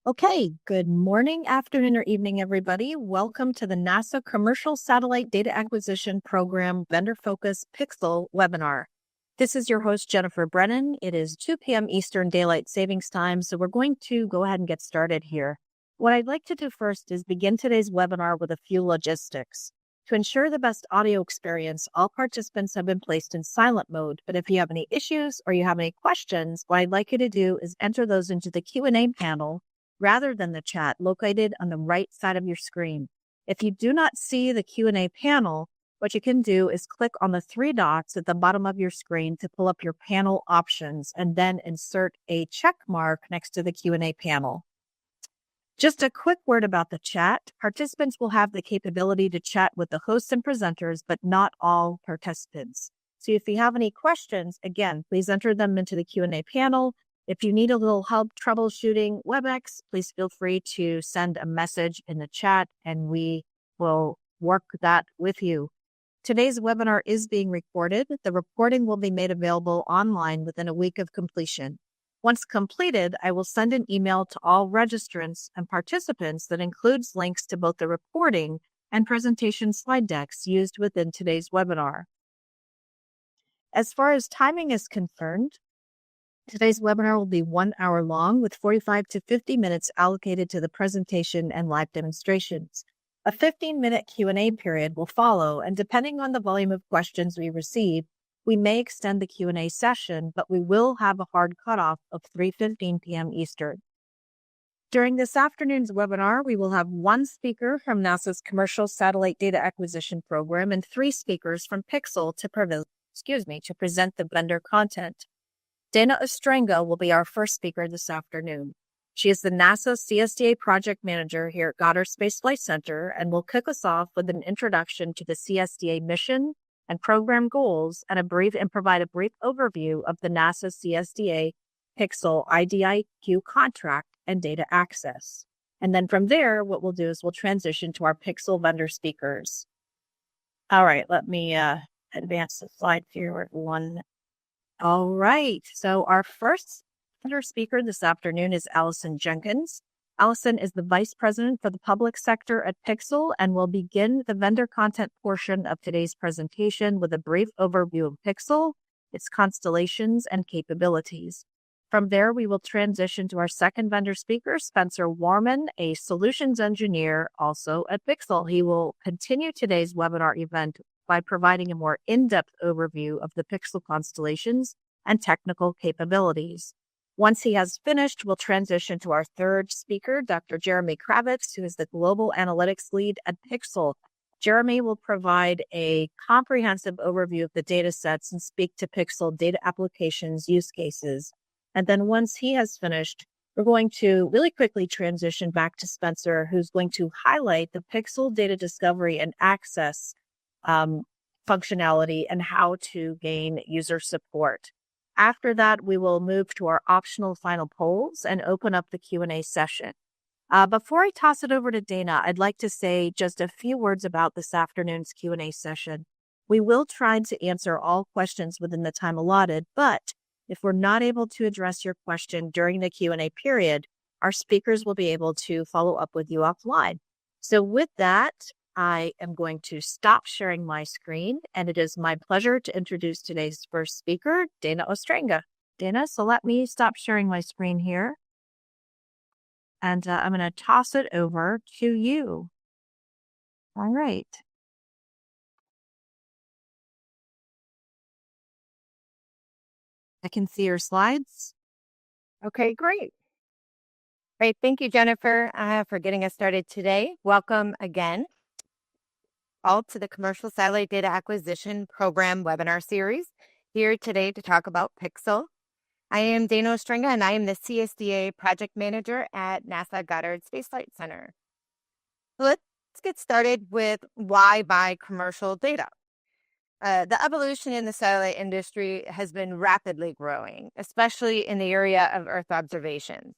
Okay, good morning, afternoon, or evening, everybody. Welcome to the NASA Commercial Satellite Data Acquisition Program Vendor Focus Pixxel webinar. This is your host, Jennifer Brennan. It is 2 p.m. Eastern Daylight Savings Time, so we're going to go ahead and get started here. What I'd like to do first is begin today's webinar with a few logistics. To ensure the best audio experience, all participants have been placed in silent mode, but if you have any issues or you have any questions, what I'd like you to do is enter those into the Q&A panel rather than the chat located on the right side of your screen. If you do not see the Q&A panel, what you can do is click on the three dots at the bottom of your screen to pull up your panel options and then insert a check mark next to the Q&A panel. Just a quick word about the chat. Participants will have the capability to chat with the hosts and presenters, but not all participants. So if you have any questions, again, please enter them into the Q&A panel. If you need a little help troubleshooting WebEx, please feel free to send a message in the chat and we will work that with you. Today's webinar is being recorded. The recording will be made available online within a week of completion. Once completed, I will send an email to all registrants and participants that includes links to both the recording and presentation slide decks used within today's webinar. As far as timing is concerned, today's webinar will be 1 hour long with 45 to 50 minutes allocated to the presentation and live demonstrations. A 15-minute Q&A period will follow, and depending on the volume of questions we receive, we may extend the Q&A session, but we will have a hard cutoff of 3:15 p.m. Eastern. During this afternoon's webinar, we will have one speaker from NASA's Commercial Satellite Data Acquisition Program and 3 speakers from Pixxel to present the vendor content. Dana Ostrenga will be our first speaker this afternoon. She is the NASA CSDA project manager here at Goddard Space Flight Center and will kick us off with an introduction to the CSDA mission and program goals and provide a brief overview of the NASA CSDA Pixxel IDIQ contract and data access. And then from there, what we'll do is we'll transition to our Pixxel vendor speakers. All right, let me advance the slide here one. All right. So our first vendor speaker this afternoon is Allison Jenkins. Allison is the Vice President for the Public Sector at Pixxel and will begin the vendor content portion of today's presentation with a brief overview of Pixxel, its constellations, and capabilities. From there, we will transition to our second vendor speaker, Spencer Warman, a solutions engineer also at Pixxel. He will continue today's webinar event by providing a more in-depth overview of the Pixxel constellations and technical capabilities. Once he has finished, we'll transition to our third speaker, Dr. Jeremy Kravitz, who is the Global Analytics Lead at Pixxel. Jeremy will provide a comprehensive overview of the data sets and speak to Pixxel data applications use cases. And then once he has finished, we're going to really quickly transition back to Spencer, who's going to highlight the Pixxel data discovery and access functionality and how to gain user support. After that, we will move to our optional final polls and open up the Q&A session. Before I toss it over to Dana, I'd like to say just a few words about this afternoon's Q&A session. We will try to answer all questions within the time allotted, but if we're not able to address your question during the Q&A period, our speakers will be able to follow up with you offline. So with that, I am going to stop sharing my screen, and it is my pleasure to introduce today's first speaker, Dana Ostrenga. Dana, so let me stop sharing my screen here, and I'm going to toss it over to you. All right. I can see your slides. Okay, great. Great. Thank you, Jennifer, for getting us started today. Welcome again all to the Commercial Satellite Data Acquisition Program webinar series. Here today to talk about Pixxel. I am Dana Ostrenga, and I am the CSDA project manager at NASA Goddard Space Flight Center. Let's get started with why buy commercial data. The evolution in the satellite industry has been rapidly growing, especially in the area of Earth observation.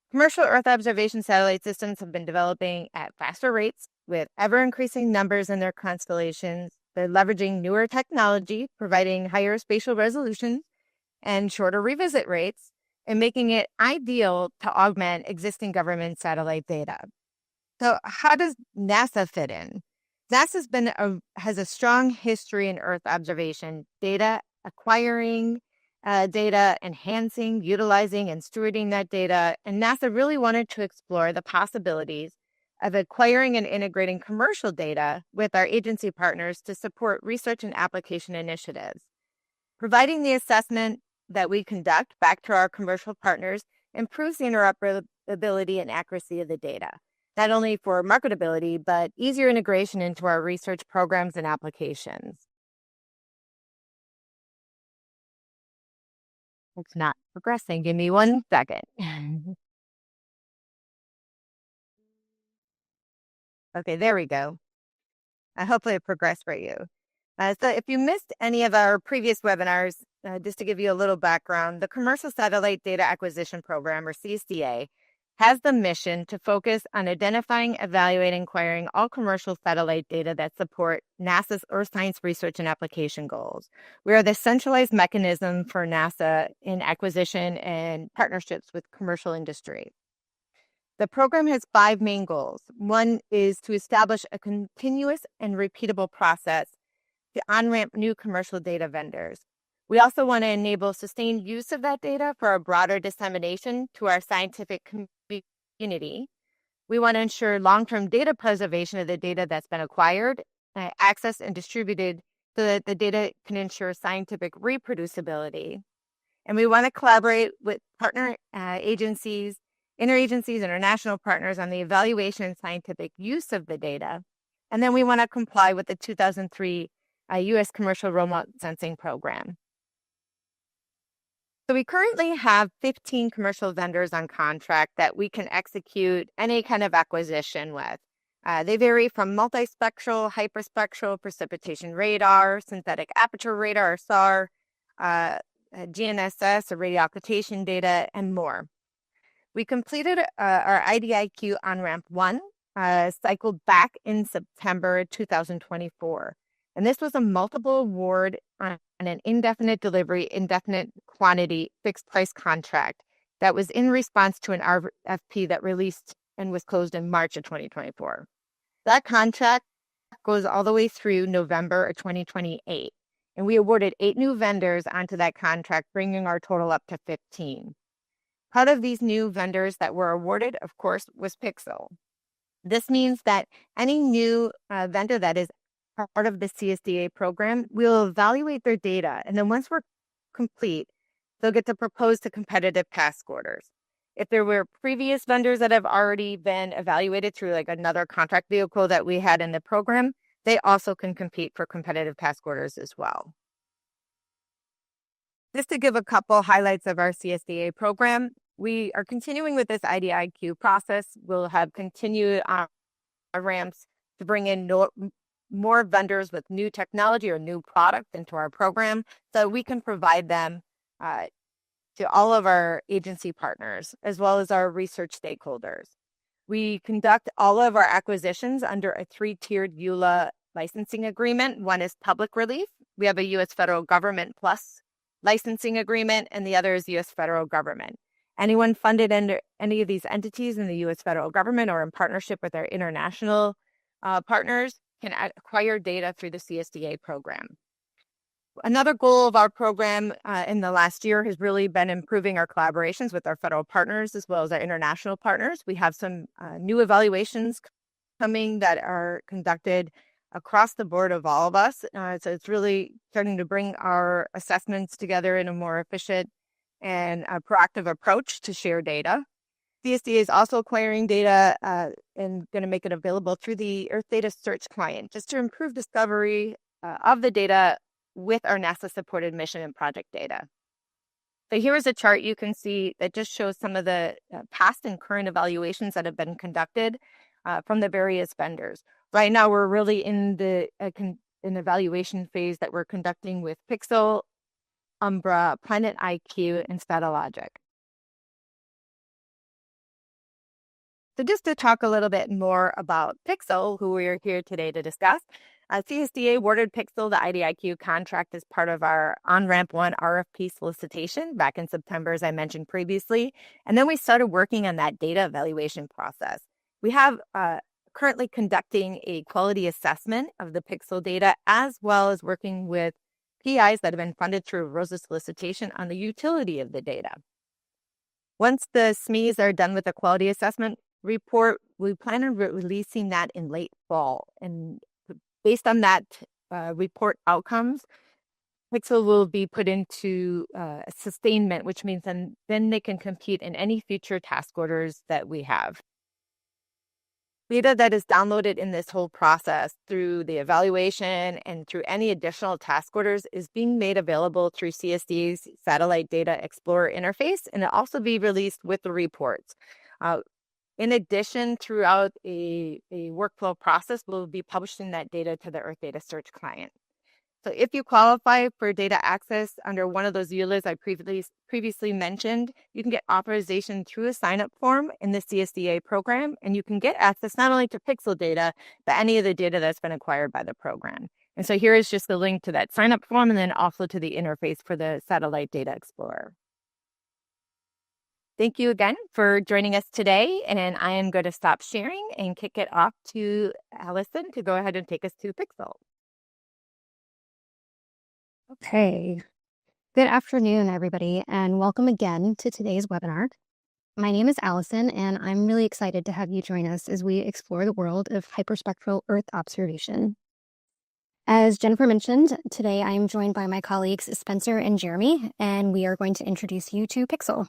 Commercial Earth observation satellite systems have been developing at faster rates with ever-increasing numbers in their constellations. They're leveraging newer technology, providing higher spatial resolution and shorter revisit rates, and making it ideal to augment existing government satellite data. So how does NASA fit in? NASA has a strong history in Earth observation, data acquiring data, enhancing, utilizing, and stewarding that data. And NASA really wanted to explore the possibilities of acquiring and integrating commercial data with our agency partners to support research and application initiatives. Providing the assessment that we conduct back to our commercial partners improves the interoperability and accuracy of the data, not only for marketability, but easier integration into our research programs and applications. It's not progressing. Give me 1 second. Okay, there we go. Hopefully it progressed for you. So if you missed any of our previous webinars, just to give you a little background, the Commercial Satellite Data Acquisition Program, or CSDA, has the mission to focus on identifying, evaluating, acquiring all commercial satellite data that support NASA's Earth science research and application goals. We are the centralized mechanism for NASA in acquisition and partnerships with commercial industry. The program has 5 main goals. One is to establish a continuous and repeatable process to on-ramp new commercial data vendors. We also want to enable sustained use of that data for a broader dissemination to our scientific community. We want to ensure long-term data preservation of the data that's been acquired, accessed, and distributed so that the data can ensure scientific reproducibility. And we want to collaborate with partner agencies, interagencies, international partners on the evaluation and scientific use of the data. And then we want to comply with the 2003 U.S. Commercial Remote Sensing Program. So we currently have 15 commercial vendors on contract that we can execute any kind of acquisition with. They vary from multispectral, hyperspectral, precipitation radar, synthetic aperture radar, or SAR, GNSS, or radio occultation data, and more. We completed our IDIQ on-ramp 1, cycled back in September 2024. And this was a multiple award on an indefinite delivery, indefinite quantity, fixed price contract that was in response to an RFP that released and was closed in March of 2024. That contract goes all the way through November of 2028. And we awarded 8 new vendors onto that contract, bringing our total up to 15. Part of these new vendors that were awarded, of course, was Pixxel. This means that any new vendor that is part of the CSDA program, we'll evaluate their data. And then once we're complete, they'll get to propose to competitive task orders. If there were previous vendors that have already been evaluated through like another contract vehicle that we had in the program, they also can compete for competitive task orders as well. Just to give a couple highlights of our CSDA program, we are continuing with this IDIQ process. We'll have continued ramps to bring in more vendors with new technology or new product into our program so we can provide them to all of our agency partners as well as our research stakeholders. We conduct all of our acquisitions under a 3-tiered EULA licensing agreement. One is public relief. We have a U.S. federal government plus licensing agreement, and the other is U.S. federal government. Anyone funded under any of these entities in the U.S. federal government or in partnership with our international partners can acquire data through the CSDA program. Another goal of our program in the last year has really been improving our collaborations with our federal partners as well as our international partners. We have some new evaluations coming that are conducted across the board of all of us. So it's really starting to bring our assessments together in a more efficient and a proactive approach to share data. CSDA is also acquiring data and going to make it available through the Earth Data Search client just to improve discovery of the data with our NASA-supported mission and project data. So here is a chart you can see that just shows some of the past and current evaluations that have been conducted from the various vendors. Right now, we're really in the an evaluation phase that we're conducting with Pixxel, Umbra, Planet IQ, and Stratologic. So just to talk a little bit more about Pixxel, who we are here today to discuss, CSDA awarded Pixxel the IDIQ contract as part of our On-Ramp 1 RFP solicitation back in September, as I mentioned previously. And then we started working on that data evaluation process. We have currently conducting a quality assessment of the Pixxel data, as well as working with PIs that have been funded through ROSA solicitation on the utility of the data. Once the SMEs are done with the quality assessment report, we plan on releasing that in late fall. And based on that report outcomes, Pixxel will be put into sustainment, which means then they can compete in any future task orders that we have. Data that is downloaded in this whole process through the evaluation and through any additional task orders is being made available through CSDA's Satellite Data Explorer interface, and it'll also be released with the reports. In addition, throughout a workflow process, we'll be publishing that data to the Earth Data Search client. So if you qualify for data access under one of those EULAs I previously mentioned, you can get authorization through a sign-up form in the CSDA program, and you can get access not only to Pixxel data, but any of the data that's been acquired by the program. And so here is just the link to that sign-up form and then also to the interface for the Satellite Data Explorer. Thank you again for joining us today, and I am going to stop sharing and kick it off to Allison to go ahead and take us to Pixxel. Okay. Good afternoon, everybody, and welcome again to today's webinar. My name is Allison, and I'm really excited to have you join us as we explore the world of hyperspectral Earth observation. As Jennifer mentioned, today I am joined by my colleagues Spencer and Jeremy, and we are going to introduce you to Pixxel,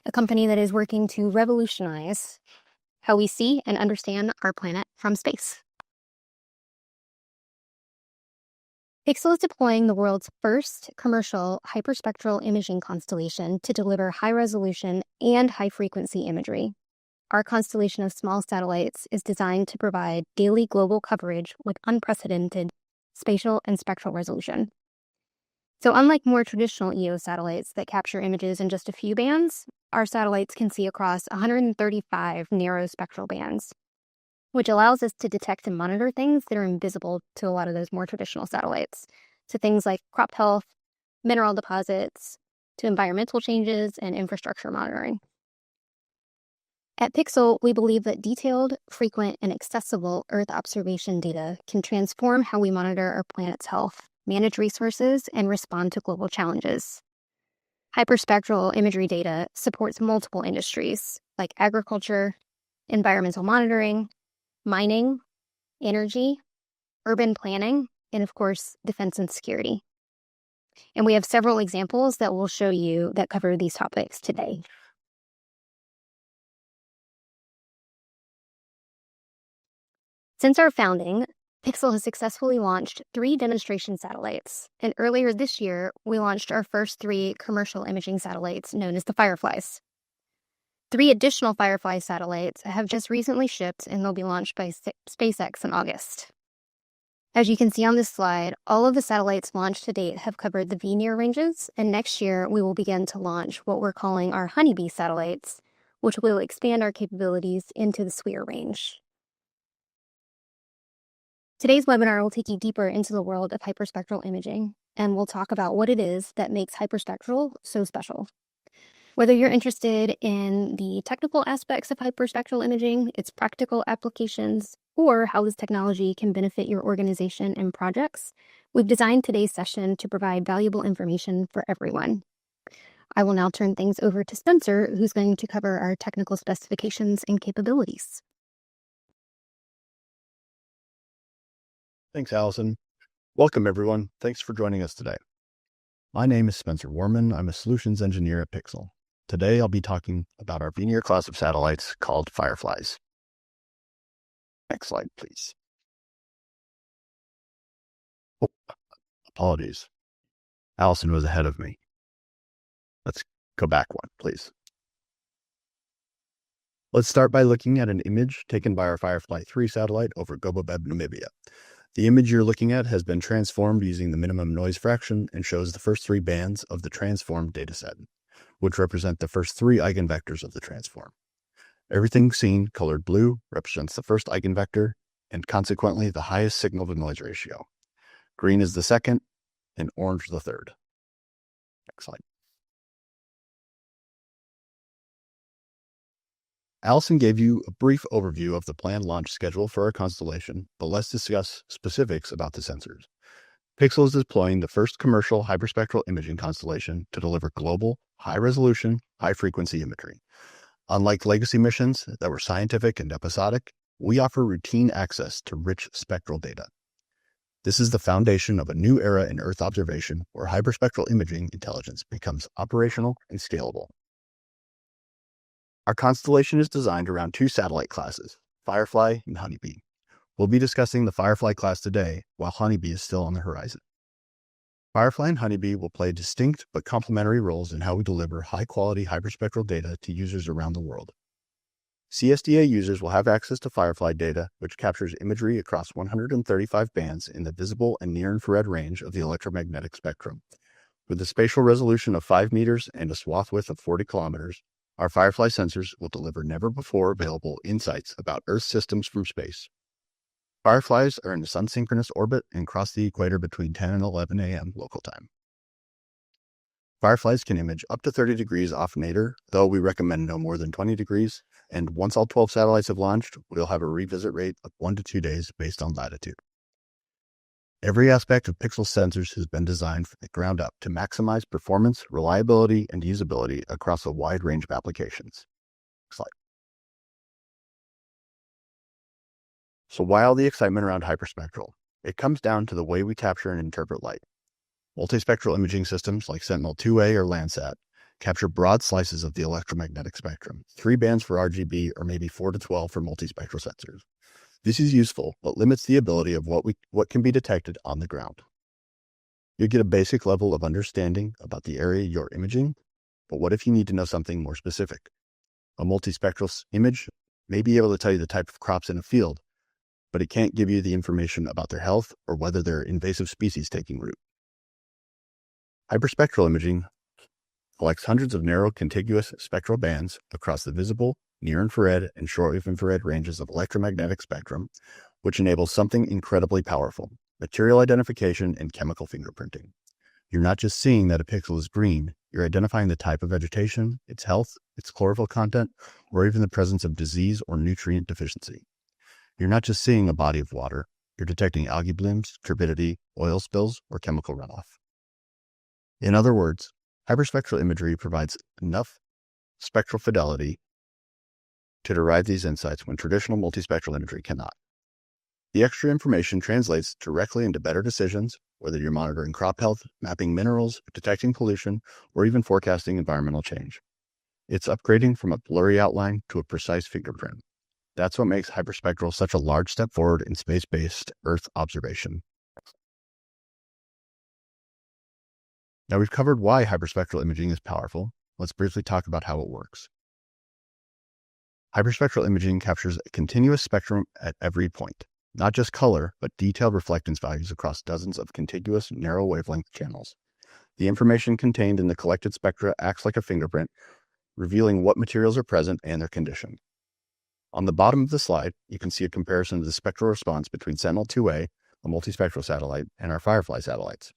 a company that is working to revolutionize how we see and understand our planet from space. Pixxel is deploying the world's first commercial hyperspectral imaging constellation to deliver high-resolution and high-frequency imagery. Our constellation of small satellites is designed to provide daily global coverage with unprecedented spatial and spectral resolution. So unlike more traditional EO satellites that capture images in just a few bands, our satellites can see across 135 narrow spectral bands, which allows us to detect and monitor things that are invisible to a lot of those more traditional satellites. So things like crop health, mineral deposits, to environmental changes and infrastructure monitoring. At Pixxel, we believe that detailed, frequent, and accessible Earth observation data can transform how we monitor our planet's health, manage resources, and respond to global challenges. Hyperspectral imagery data supports multiple industries like agriculture, environmental monitoring, mining, energy, urban planning, and of course, defense and security. And we have several examples that we'll show you that cover these topics today. Since our founding, Pixxel has successfully launched 3 demonstration satellites, and earlier this year, we launched our first 3 commercial imaging satellites known as the Fireflies. 3 additional Firefly satellites have just recently shipped, and they'll be launched by SpaceX in August. As you can see on this slide, all of the satellites launched to date have covered the V-near ranges, and next year we will begin to launch what we're calling our Honeybee satellites, which will expand our capabilities into the SWIR range. Today's webinar will take you deeper into the world of hyperspectral imaging, and we'll talk about what it is that makes hyperspectral so special. Whether you're interested in the technical aspects of hyperspectral imaging, its practical applications, or how this technology can benefit your organization and projects, we've designed today's session to provide valuable information for everyone. I will now turn things over to Spencer, who's going to cover our technical specifications and capabilities. Thanks, Allison. Welcome, everyone. Thanks for joining us today. My name is Spencer Warman. I'm a solutions engineer at Pixxel. Today, I'll be talking about our V-near class of satellites called Fireflies. Next slide, please. Oh, apologies. Allison was ahead of me. Let's go back one, please. Let's start by looking at an image taken by our Firefly 3 satellite over Gobobeb, Namibia. The image you're looking at has been transformed using the minimum noise fraction and shows the first 3 bands of the transformed dataset, which represent the first 3 eigenvectors of the transform. Everything seen colored blue represents the first eigenvector, and consequently the highest signal-to-noise ratio. Green is the second, and orange the third. Next slide. Allison gave you a brief overview of the planned launch schedule for our constellation, but let's discuss specifics about the sensors. Pixxel is deploying the first commercial hyperspectral imaging constellation to deliver global, high-resolution, high-frequency imagery. Unlike legacy missions that were scientific and episodic, we offer routine access to rich spectral data. This is the foundation of a new era in Earth observation where hyperspectral imaging intelligence becomes operational and scalable. Our constellation is designed around two satellite classes, Firefly and Honeybee. We'll be discussing the Firefly class today, while Honeybee is still on the horizon. Firefly and Honeybee will play distinct but complementary roles in how we deliver high-quality hyperspectral data to users around the world. CSDA users will have access to Firefly data, which captures imagery across 135 bands in the visible and near-infrared range of the electromagnetic spectrum. With a spatial resolution of 5 meters and a swath width of 40 kilometers, our Firefly sensors will deliver never-before-available insights about Earth systems from space. Fireflies are in a sun-synchronous orbit and cross the equator between 10 and 11 a.m. local time. Fireflies can image up to 30 degrees off nadir, though we recommend no more than 20 degrees, and once all 12 satellites have launched, we'll have a revisit rate of 1 to 2 days based on latitude. Every aspect of Pixxel sensors has been designed from the ground up to maximize performance, reliability, and usability across a wide range of applications. Next slide. So why all the excitement around hyperspectral? It comes down to the way we capture and interpret light. Multispectral imaging systems like Sentinel-2A or Landsat capture broad slices of the electromagnetic spectrum, 3 bands for RGB or maybe 4 to 12 for multispectral sensors. This is useful, but limits the ability of what can be detected on the ground. You get a basic level of understanding about the area you're imaging, but what if you need to know something more specific? A multispectral image may be able to tell you the type of crops in a field, but it can't give you the information about their health or whether there are invasive species taking root. Hyperspectral imaging collects hundreds of narrow contiguous spectral bands across the visible, near-infrared, and shortwave infrared ranges of electromagnetic spectrum, which enables something incredibly powerful: material identification and chemical fingerprinting. You're not just seeing that a pixel is green, you're identifying the type of vegetation, its health, its chlorophyll content, or even the presence of disease or nutrient deficiency. You're not just seeing a body of water, you're detecting algae blooms, turbidity, oil spills, or chemical runoff. In other words, hyperspectral imagery provides enough spectral fidelity to derive these insights when traditional multispectral imagery cannot. The extra information translates directly into better decisions, whether you're monitoring crop health, mapping minerals, detecting pollution, or even forecasting environmental change. It's upgrading from a blurry outline to a precise fingerprint. That's what makes hyperspectral such a large step forward in space-based Earth observation. Now we've covered why hyperspectral imaging is powerful. Let's briefly talk about how it works. Hyperspectral imaging captures a continuous spectrum at every point, not just color, but detailed reflectance values across dozens of contiguous narrow wavelength channels. The information contained in the collected spectra acts like a fingerprint, revealing what materials are present and their condition. On the bottom of the slide, you can see a comparison of the spectral response between Sentinel-2A, a multispectral satellite, and our Firefly satellites.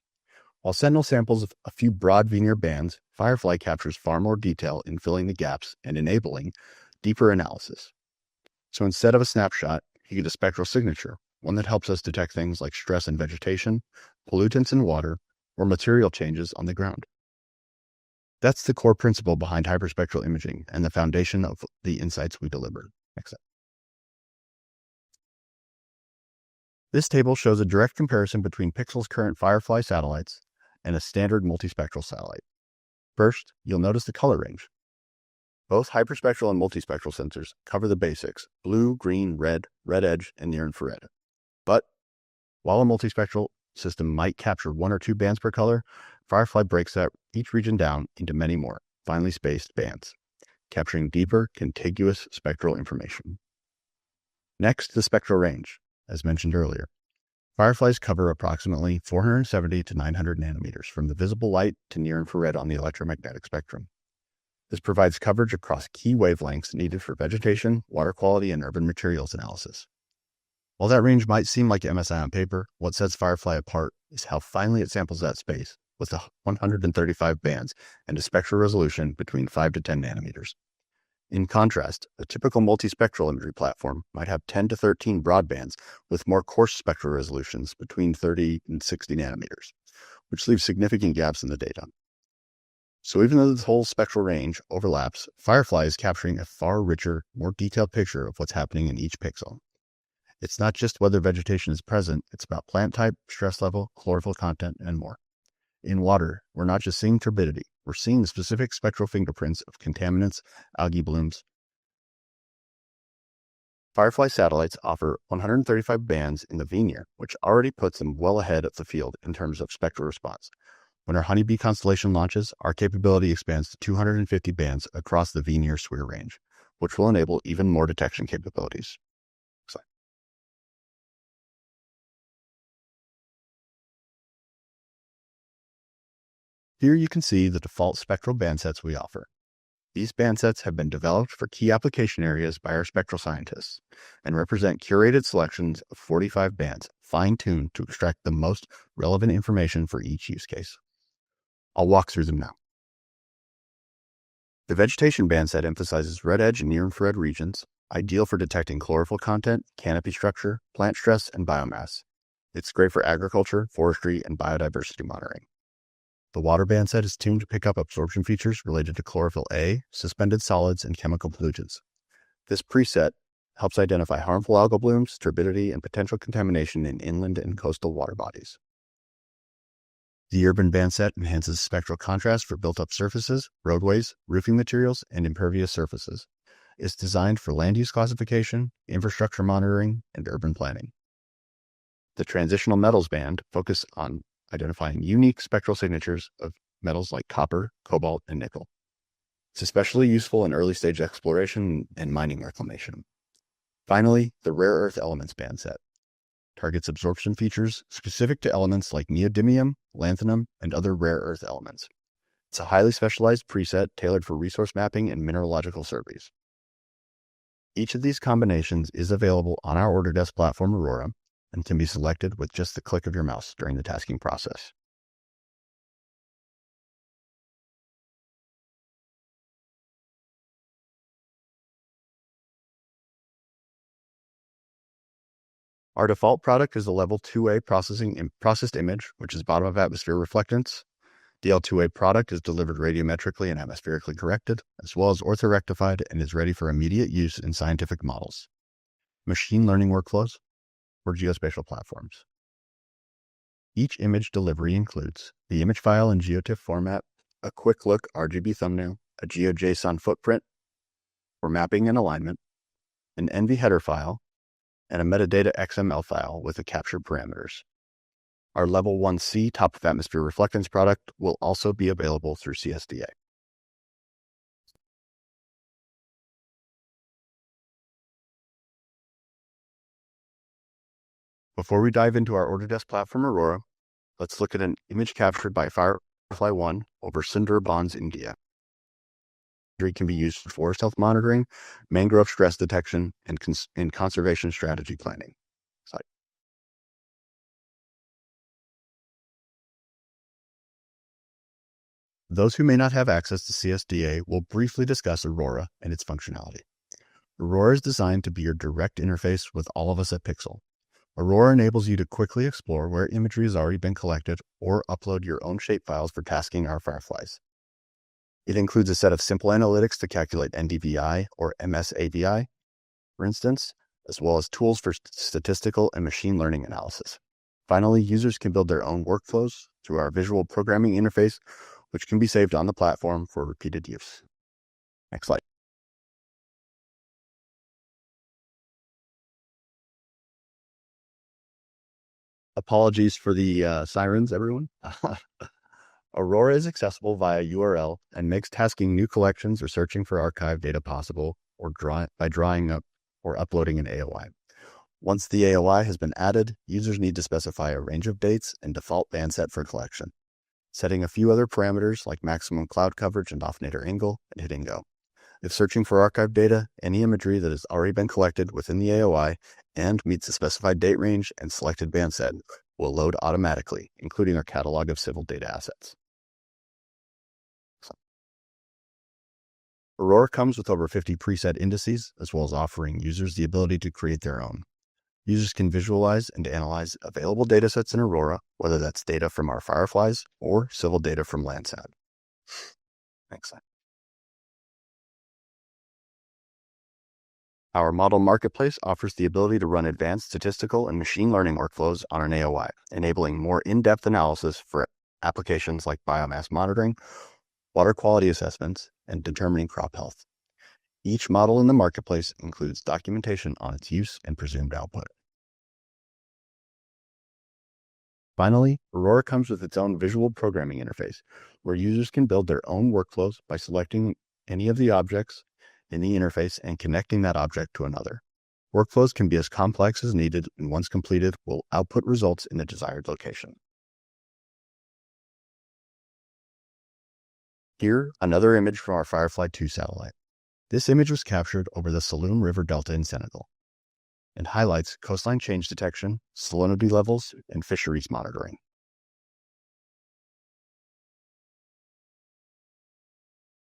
While Sentinel samples a few broad veneer bands, Firefly captures far more detail in filling the gaps and enabling deeper analysis. So instead of a snapshot, you get a spectral signature, one that helps us detect things like stress in vegetation, pollutants in water, or material changes on the ground. That's the core principle behind hyperspectral imaging and the foundation of the insights we deliver. Next step. This table shows a direct comparison between Pixxel's current Firefly satellites and a standard multispectral satellite. First, you'll notice the color range. Both hyperspectral and multispectral sensors cover the basics: blue, green, red, red edge, and near-infrared. But while a multispectral system might capture 1 or 2 bands per color, Firefly breaks each region down into many more, finely spaced bands, capturing deeper, contiguous spectral information. Next, the spectral range. As mentioned earlier, Fireflies cover approximately 470 to 900 nanometers from the visible light to near-infrared on the electromagnetic spectrum. This provides coverage across key wavelengths needed for vegetation, water quality, and urban materials analysis. While that range might seem like MSI on paper, what sets Firefly apart is how finely it samples that space with 135 bands and a spectral resolution between 5 to 10 nanometers. In contrast, a typical multispectral imagery platform might have 10 to 13 broadbands with more coarse spectral resolutions between 30 and 60 nanometers, which leaves significant gaps in the data. So even though this whole spectral range overlaps, Firefly is capturing a far richer, more detailed picture of what's happening in each pixel. It's not just whether vegetation is present, it's about plant type, stress level, chlorophyll content, and more. In water, we're not just seeing turbidity, we're seeing specific spectral fingerprints of contaminants, algae blooms. Firefly satellites offer 135 bands in the V-near, which already puts them well ahead of the field in terms of spectral response. When our Honeybee constellation launches, our capability expands to 250 bands across the V-near SWIR range, which will enable even more detection capabilities. Here you can see the default spectral bandsets we offer. These bandsets have been developed for key application areas by our spectral scientists and represent curated selections of 45 bands, fine-tuned to extract the most relevant information for each use case. I'll walk through them now. The vegetation bandset emphasizes red edge and near-infrared regions, ideal for detecting chlorophyll content, canopy structure, plant stress, and biomass. It's great for agriculture, forestry, and biodiversity monitoring. The water bandset is tuned to pick up absorption features related to chlorophyll A, suspended solids, and chemical pollutants. This preset helps identify harmful algal blooms, turbidity, and potential contamination in inland and coastal water bodies. The urban bandset enhances spectral contrast for built-up surfaces, roadways, roofing materials, and impervious surfaces. It's designed for land use classification, infrastructure monitoring, and urban planning. The transitional metals band focuses on identifying unique spectral signatures of metals like copper, cobalt, and nickel. It's especially useful in early-stage exploration and mining reclamation. Finally, the rare earth elements bandset targets absorption features specific to elements like neodymium, lanthanum, and other rare earth elements. It's a highly specialized preset tailored for resource mapping and mineralogical surveys. Each of these combinations is available on our Autodesk platform Aurora and can be selected with just the click of your mouse during the tasking process. Our default product is the Level 2A processed image, which is bottom of atmosphere reflectance. The L2A product is delivered radiometrically and atmospherically corrected, as well as orthorectified, and is ready for immediate use in scientific models, machine learning workflows, or geospatial platforms. Each image delivery includes the image file in GeoTIFF format, a quick look RGB thumbnail, a GeoJSON footprint for mapping and alignment, an NV header file, and a metadata XML file with the captured parameters. Our Level 1C top of atmosphere reflectance product will also be available through CSDA. Before we dive into our Autodesk platform Aurora, let's look at an image captured by Firefly 1 over Sundarbans, India. It can be used for forest health monitoring, mangrove stress detection, and conservation strategy planning. Those who may not have access to CSDA will briefly discuss Aurora and its functionality. Aurora is designed to be your direct interface with all of us at Pixxel. Aurora enables you to quickly explore where imagery has already been collected or upload your own shapefiles for tasking our Fireflies. It includes a set of simple analytics to calculate NDVI or MSAVI, for instance, as well as tools for statistical and machine learning analysis. Finally, users can build their own workflows through our visual programming interface, which can be saved on the platform for repeated use. Next slide. Apologies for the sirens, everyone. Aurora is accessible via URL and makes tasking new collections or searching for archive data possible by drawing up or uploading an AOI. Once the AOI has been added, users need to specify a range of dates and default bandset for collection, setting a few other parameters like maximum cloud coverage and off-nadir angle, and hitting go. If searching for archive data, any imagery that has already been collected within the AOI and meets the specified date range and selected band set will load automatically, including our catalog of civil data assets. Aurora comes with over 50 preset indices, as well as offering users the ability to create their own. Users can visualize and analyze available datasets in Aurora, whether that's data from our fireflies or civil data from Landsat. Next slide. Our model marketplace offers the ability to run advanced statistical and machine learning workflows on an AOI, enabling more in-depth analysis for applications like biomass monitoring, water quality assessments, and determining crop health. Each model in the marketplace includes documentation on its use and presumed output. Finally, Aurora comes with its own visual programming interface, where users can build their own workflows by selecting any of the objects in the interface and connecting that object to another. Workflows can be as complex as needed, and once completed, will output results in the desired location. Here, another image from our Firefly 2 satellite. This image was captured over the Saloum River Delta in Senegal and highlights coastline change detection, salinity levels, and fisheries monitoring.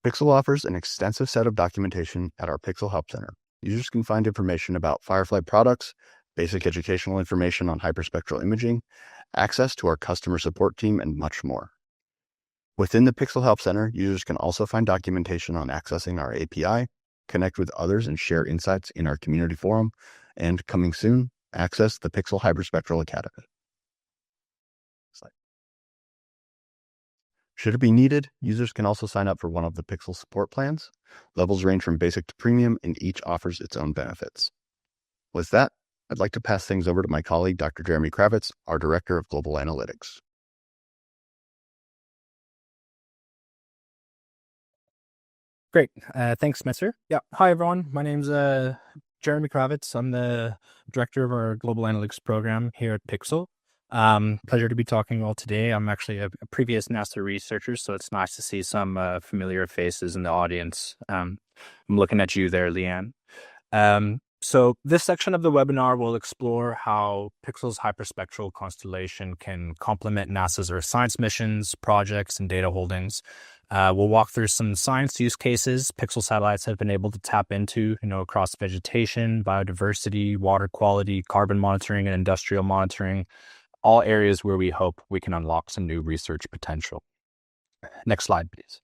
Pixxel offers an extensive set of documentation at our Pixxel Help Center. Users can find information about Firefly products, basic educational information on hyperspectral imaging, access to our customer support team, and much more. Within the Pixxel Help Center, users can also find documentation on accessing our API, connect with others, and share insights in our community forum, and coming soon, access the Pixxel Hyperspectral Academy. Should it be needed, users can also sign up for one of the Pixxel support plans. Levels range from basic to premium, and each offers its own benefits. With that, I'd like to pass things over to my colleague, Dr. Jeremy Kravitz, our Director of Global Analytics. Great. Thanks, Spencer. Yeah. Hi, everyone. My name's Jeremy Kravitz. I'm the Director of our Global Analytics program here at Pixxel. Pleasure to be talking all today. I'm actually a previous NASA researcher, so it's nice to see some familiar faces in the audience. I'm looking at you there, Leanne. So this section of the webinar will explore how Pixxel's hyperspectral constellation can complement NASA's Earth science missions, projects, and data holdings. We'll walk through some science use cases Pixxel satellites have been able to tap into, across vegetation, biodiversity, water quality, carbon monitoring, and industrial monitoring, all areas where we hope we can unlock some new research potential. Next slide, please.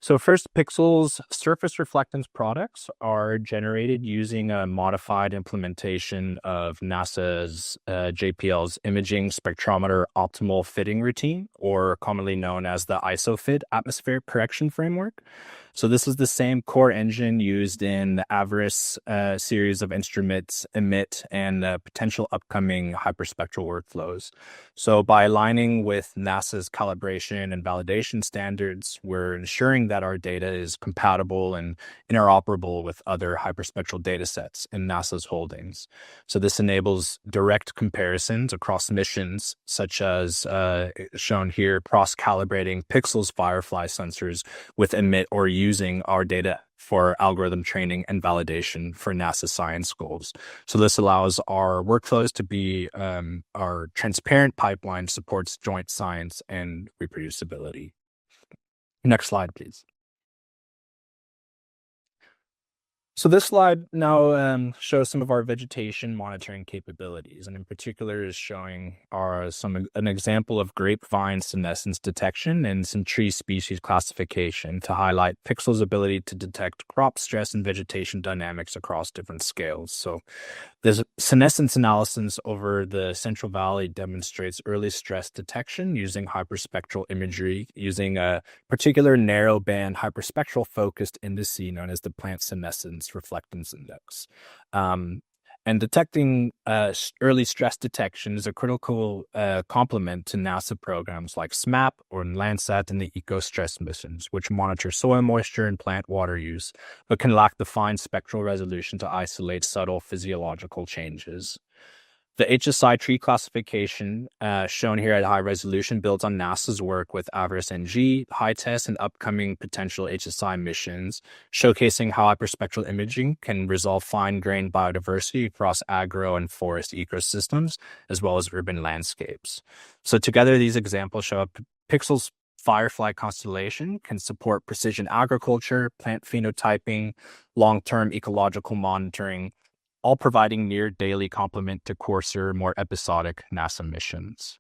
So first, Pixxel's surface reflectance products are generated using a modified implementation of NASA's JPL's Imaging Spectrometer Optimal Fitting Routine, or commonly known as the ISOFIT Atmospheric Correction Framework. So this is the same core engine used in the Avarice series of instruments, EMIT, and potential upcoming hyperspectral workflows. So by aligning with NASA's calibration and validation standards, we're ensuring that our data is compatible and interoperable with other hyperspectral data sets in NASA's holdings. So this enables direct comparisons across missions, such as shown here, cross-calibrating Pixxel's Firefly sensors with EMIT or using our data for algorithm training and validation for NASA science goals. So this allows our workflows to be our transparent pipeline supports joint science and reproducibility. Next slide, please. So this slide now shows some of our vegetation monitoring capabilities, and in particular is showing an example of grapevine senescence detection and some tree species classification to highlight Pixxel's ability to detect crop stress and vegetation dynamics across different scales. So this senescence analysis over the Central Valley demonstrates early stress detection using hyperspectral imagery, using a particular narrow band hyperspectral focused indice known as the plant senescence reflectance index. And detecting early stress detection is a critical complement to NASA programs like SMAP or Landsat and the eco-stress missions, which monitor soil moisture and plant water use, but can lack the fine spectral resolution to isolate subtle physiological changes. The HSI tree classification shown here at high resolution builds on NASA's work with AVERS-NG, HITEST, and upcoming potential HSI missions, showcasing how hyperspectral imaging can resolve fine-grained biodiversity across agro and forest ecosystems, as well as urban landscapes. So together, these examples show up Pixxel's Firefly constellation can support precision agriculture, plant phenotyping, long-term ecological monitoring, all providing near daily complement to coarser, more episodic NASA missions.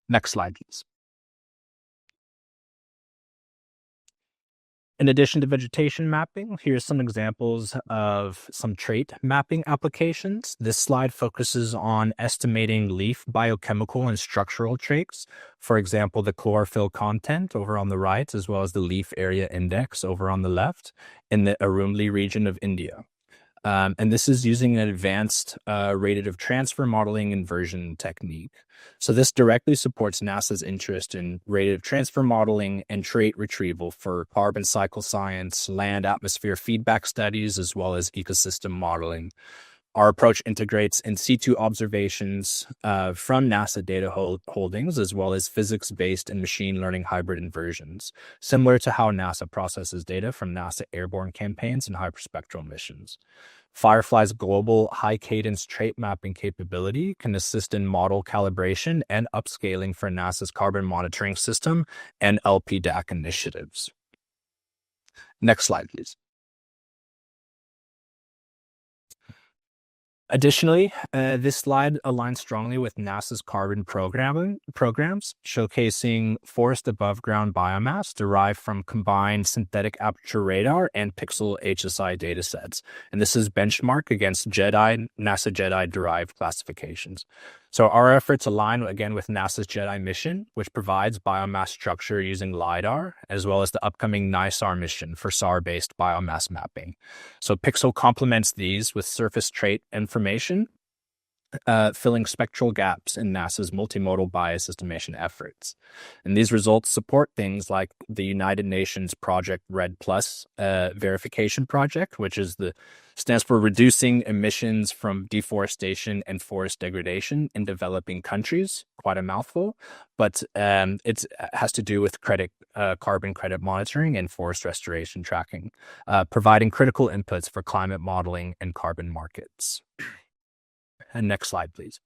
Next slide, please. In addition to vegetation mapping, here's some examples of some trait mapping applications. This slide focuses on estimating leaf biochemical and structural traits. For example, the chlorophyll content over on the right, as well as the leaf area index over on the left in the Urumqi region of India. And this is using an advanced radiative transfer modeling inversion technique. So this directly supports NASA's interest in radiative transfer modeling and trait retrieval for carbon cycle science, land atmosphere feedback studies, as well as ecosystem modeling. Our approach integrates in situ observations from NASA data holdings, as well as physics-based and machine learning hybrid inversions, similar to how NASA processes data from NASA airborne campaigns and hyperspectral missions. Firefly's global high-cadence trait mapping capability can assist in model calibration and upscaling for NASA's carbon monitoring system and LPDAC initiatives. Next slide, please. Additionally, this slide aligns strongly with NASA's carbon programs, showcasing forest above ground biomass derived from combined synthetic aperture radar and Pixxel HSI datasets. And this is benchmarked against NASA JEDI derived classifications. So our efforts align again with NASA's JEDI mission, which provides biomass structure using LiDAR, as well as the upcoming NISAR mission for SAR-based biomass mapping. So Pixxel complements these with surface trait information, filling spectral gaps in NASA's multimodal bias estimation efforts. And these results support things like the United Nations Project RED Plus verification project, which stands for Reducing Emissions from Deforestation and Forest Degradation in Developing Countries. Quite a mouthful, but it has to do with carbon credit monitoring and forest restoration tracking, providing critical inputs for climate modeling and carbon markets. And next slide, please.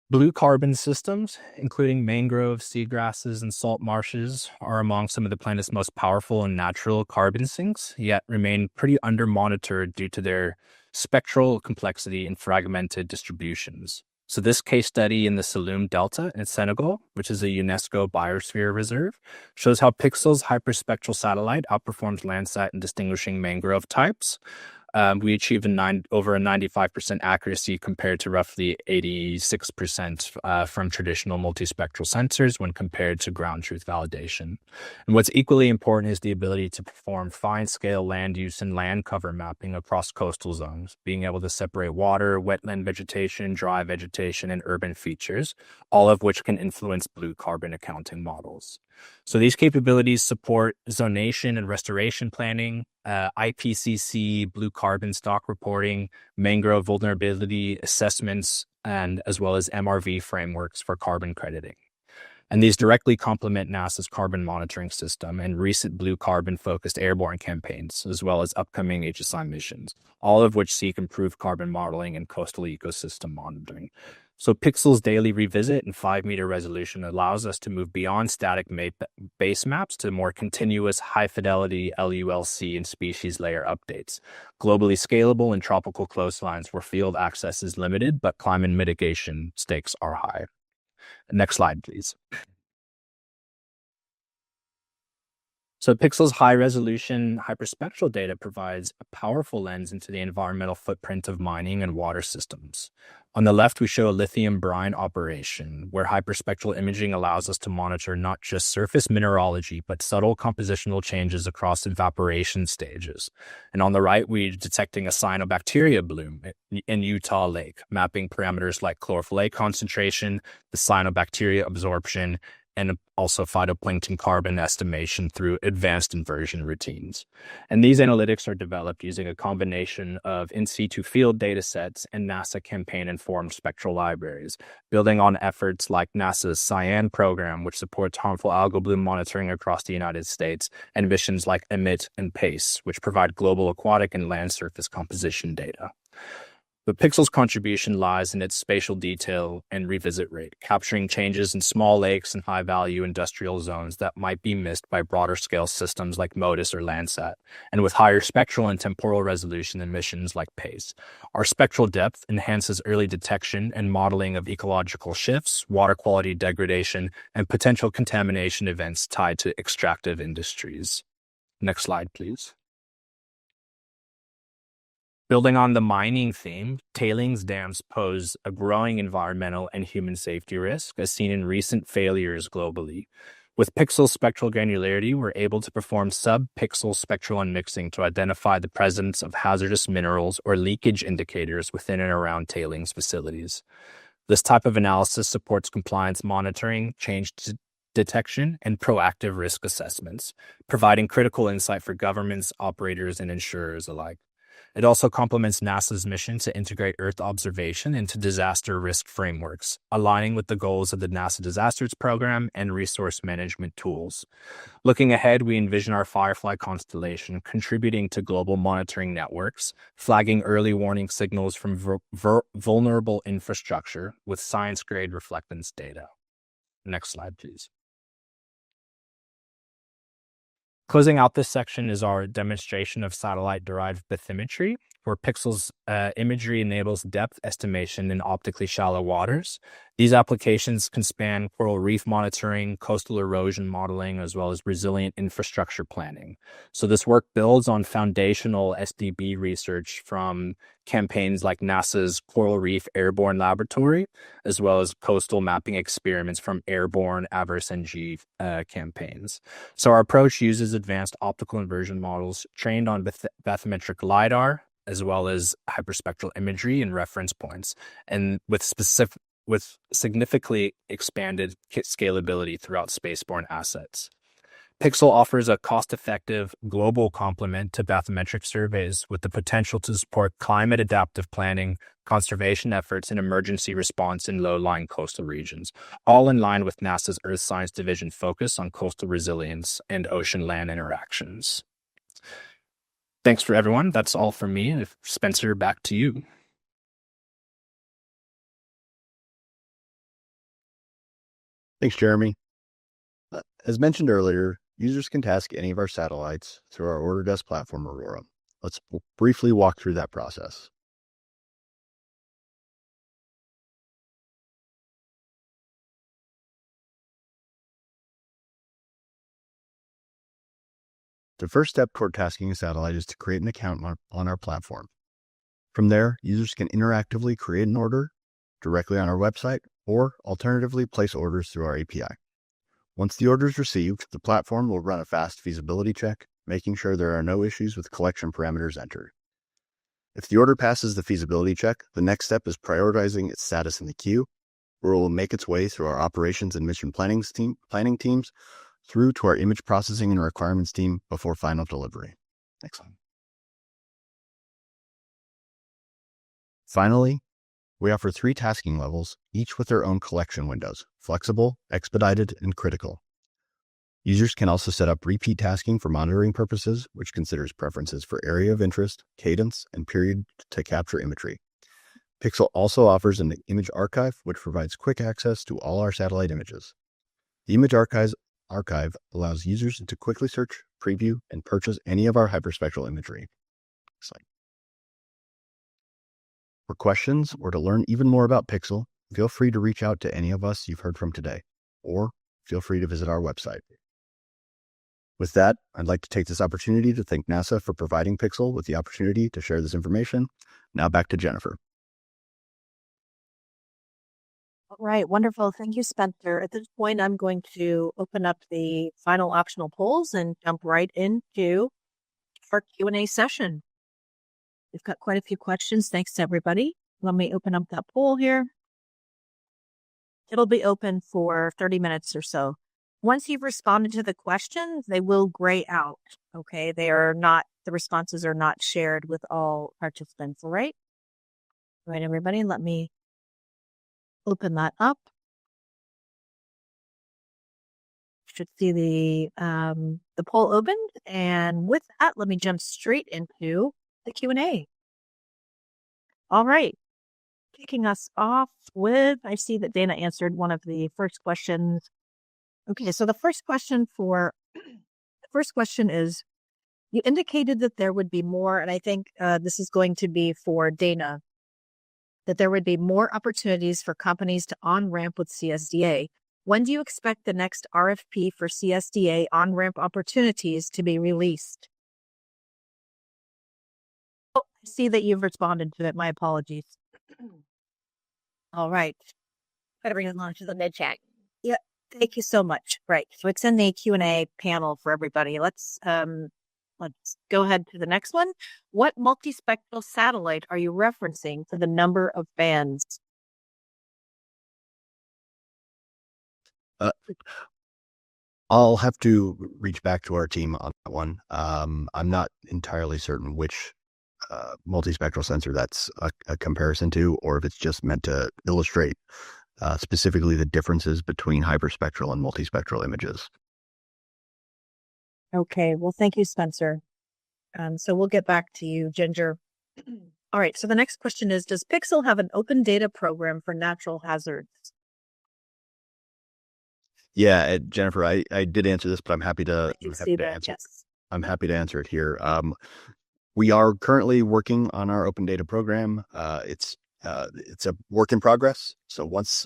Blue carbon systems, including mangroves, seagrasses, and salt marshes, are among some of the planet's most powerful and natural carbon sinks, yet remain pretty under-monitored due to their spectral complexity and fragmented distributions. So this case study in the Saloum Delta in Senegal, which is a UNESCO biosphere reserve, shows how Pixxel's hyperspectral satellite outperforms Landsat in distinguishing mangrove types. We achieved over a 95% accuracy compared to roughly 86% from traditional multispectral sensors when compared to ground truth validation. And what's equally important is the ability to perform fine-scale land use and land cover mapping across coastal zones, being able to separate water, wetland vegetation, dry vegetation, and urban features, all of which can influence blue carbon accounting models. So these capabilities support zonation and restoration planning, IPCC blue carbon stock reporting, mangrove vulnerability assessments, and as well as MRV frameworks for carbon crediting. And these directly complement NASA's carbon monitoring system and recent blue carbon-focused airborne campaigns, as well as upcoming HSI missions, all of which seek improved carbon modeling and coastal ecosystem monitoring. So Pixxel's daily revisit and 5-meter resolution allows us to move beyond static base maps to more continuous high-fidelity LULC and species layer updates, globally scalable in tropical coastlines where field access is limited, but climate mitigation stakes are high. Next slide, please. So Pixxel's high-resolution hyperspectral data provides a powerful lens into the environmental footprint of mining and water systems. On the left, we show a lithium brine operation, where hyperspectral imaging allows us to monitor not just surface mineralogy, but subtle compositional changes across evaporation stages. And on the right, we're detecting a cyanobacteria bloom in Utah Lake, mapping parameters like chlorophyll A concentration, the cyanobacteria absorption, and also phytoplankton carbon estimation through advanced inversion routines. And these analytics are developed using a combination of in situ field data sets and NASA campaign-informed spectral libraries, building on efforts like NASA's Cyan program, which supports harmful algal bloom monitoring across the United States, and missions like EMIT and PACE, which provide global aquatic and land surface composition data. But Pixxel's contribution lies in its spatial detail and revisit rate, capturing changes in small lakes and high-value industrial zones that might be missed by broader-scale systems like MODIS or Landsat, and with higher spectral and temporal resolution than missions like PACE. Our spectral depth enhances early detection and modeling of ecological shifts, water quality degradation, and potential contamination events tied to extractive industries. Next slide, please. Building on the mining theme, tailings dams pose a growing environmental and human safety risk, as seen in recent failures globally. With Pixxel spectral granularity, we're able to perform sub-pixel spectral unmixing to identify the presence of hazardous minerals or leakage indicators within and around tailings facilities. This type of analysis supports compliance monitoring, change detection, and proactive risk assessments, providing critical insight for governments, operators, and insurers alike. It also complements NASA's mission to integrate Earth observation into disaster risk frameworks, aligning with the goals of the NASA Disasters Program and resource management tools. Looking ahead, we envision our Firefly constellation contributing to global monitoring networks, flagging early warning signals from vulnerable infrastructure with science-grade reflectance data. Next slide, please. Closing out this section is our demonstration of satellite-derived bathymetry, where Pixxel's imagery enables depth estimation in optically shallow waters. These applications can span coral reef monitoring, coastal erosion modeling, as well as resilient infrastructure planning. So this work builds on foundational SDB research from campaigns like NASA's Coral Reef Airborne Laboratory, as well as coastal mapping experiments from airborne AVERS-NG campaigns. So our approach uses advanced optical inversion models trained on bathymetric LiDAR, as well as hyperspectral imagery and reference points, and with significantly expanded scalability throughout spaceborne assets. Pixxel offers a cost-effective global complement to bathymetric surveys with the potential to support climate-adaptive planning, conservation efforts, and emergency response in low-lying coastal regions, all in line with NASA's Earth Science Division focus on coastal resilience and ocean-land interactions. Thanks for everyone. That's all from me. Spencer, back to you. Thanks, Jeremy. As mentioned earlier, users can task any of our satellites through our Order Desk platform, Aurora. Let's briefly walk through that process. The first step toward tasking a satellite is to create an account on our platform. From there, users can interactively create an order directly on our website, or alternatively place orders through our API. Once the order is received, the platform will run a fast feasibility check, making sure there are no issues with collection parameters entered. If the order passes the feasibility check, the next step is prioritizing its status in the queue, where it will make its way through our operations and mission planning teams through to our image processing and requirements team before final delivery. Next slide. Finally, we offer 3 tasking levels, each with their own collection windows: flexible, expedited, and critical. Users can also set up repeat tasking for monitoring purposes, which considers preferences for area of interest, cadence, and period to capture imagery. Pixxel also offers an image archive, which provides quick access to all our satellite images. The image archive allows users to quickly search, preview, and purchase any of our hyperspectral imagery. Next slide. For questions or to learn even more about Pixxel, feel free to reach out to any of us you've heard from today, or feel free to visit our website. With that, I'd like to take this opportunity to thank NASA for providing Pixxel with the opportunity to share this information. Now back to Jennifer. All right, wonderful. Thank you, Spencer. At this point, I'm going to open up the final optional polls and jump right into our Q&A session. We've got quite a few questions. Thanks to everybody. Let me open up that poll here. It'll be open for 30 minutes or so. Once you've responded to the questions, they will gray out. Okay. The responses are not shared with all participants. All right. All right, everybody, let me open that up. Should see the poll opened. And with that, let me jump straight into the Q&A. All right. Kicking us off with, I see that Dana answered one of the first questions. Okay, so the first question is, you indicated that there would be more, and I think this is going to be for Dana, that there would be more opportunities for companies to on-ramp with CSDA. When do you expect the next RFP for CSDA on-ramp opportunities to be released? Oh, I see that you've responded to it. My apologies. All right. Gotta bring it along to the mid chat. Yeah, thank you so much. Right. So it's in the Q&A panel for everybody. Let's go ahead to the next one. What multispectral satellite are you referencing for the number of bands? I'll have to reach back to our team on that one. I'm not entirely certain which multispectral sensor that's a comparison to, or if it's just meant to illustrate specifically the differences between hyperspectral and multispectral images. Okay, well, thank you, Spencer. So we'll get back to you, Ginger. All right, so the next question is, does Pixxel have an open data program for natural hazards? Yeah, Jennifer, I did answer this, but I'm happy to see that, answer. yes. I'm happy to answer it here. We are currently working on our open data program. It's a work in progress. So once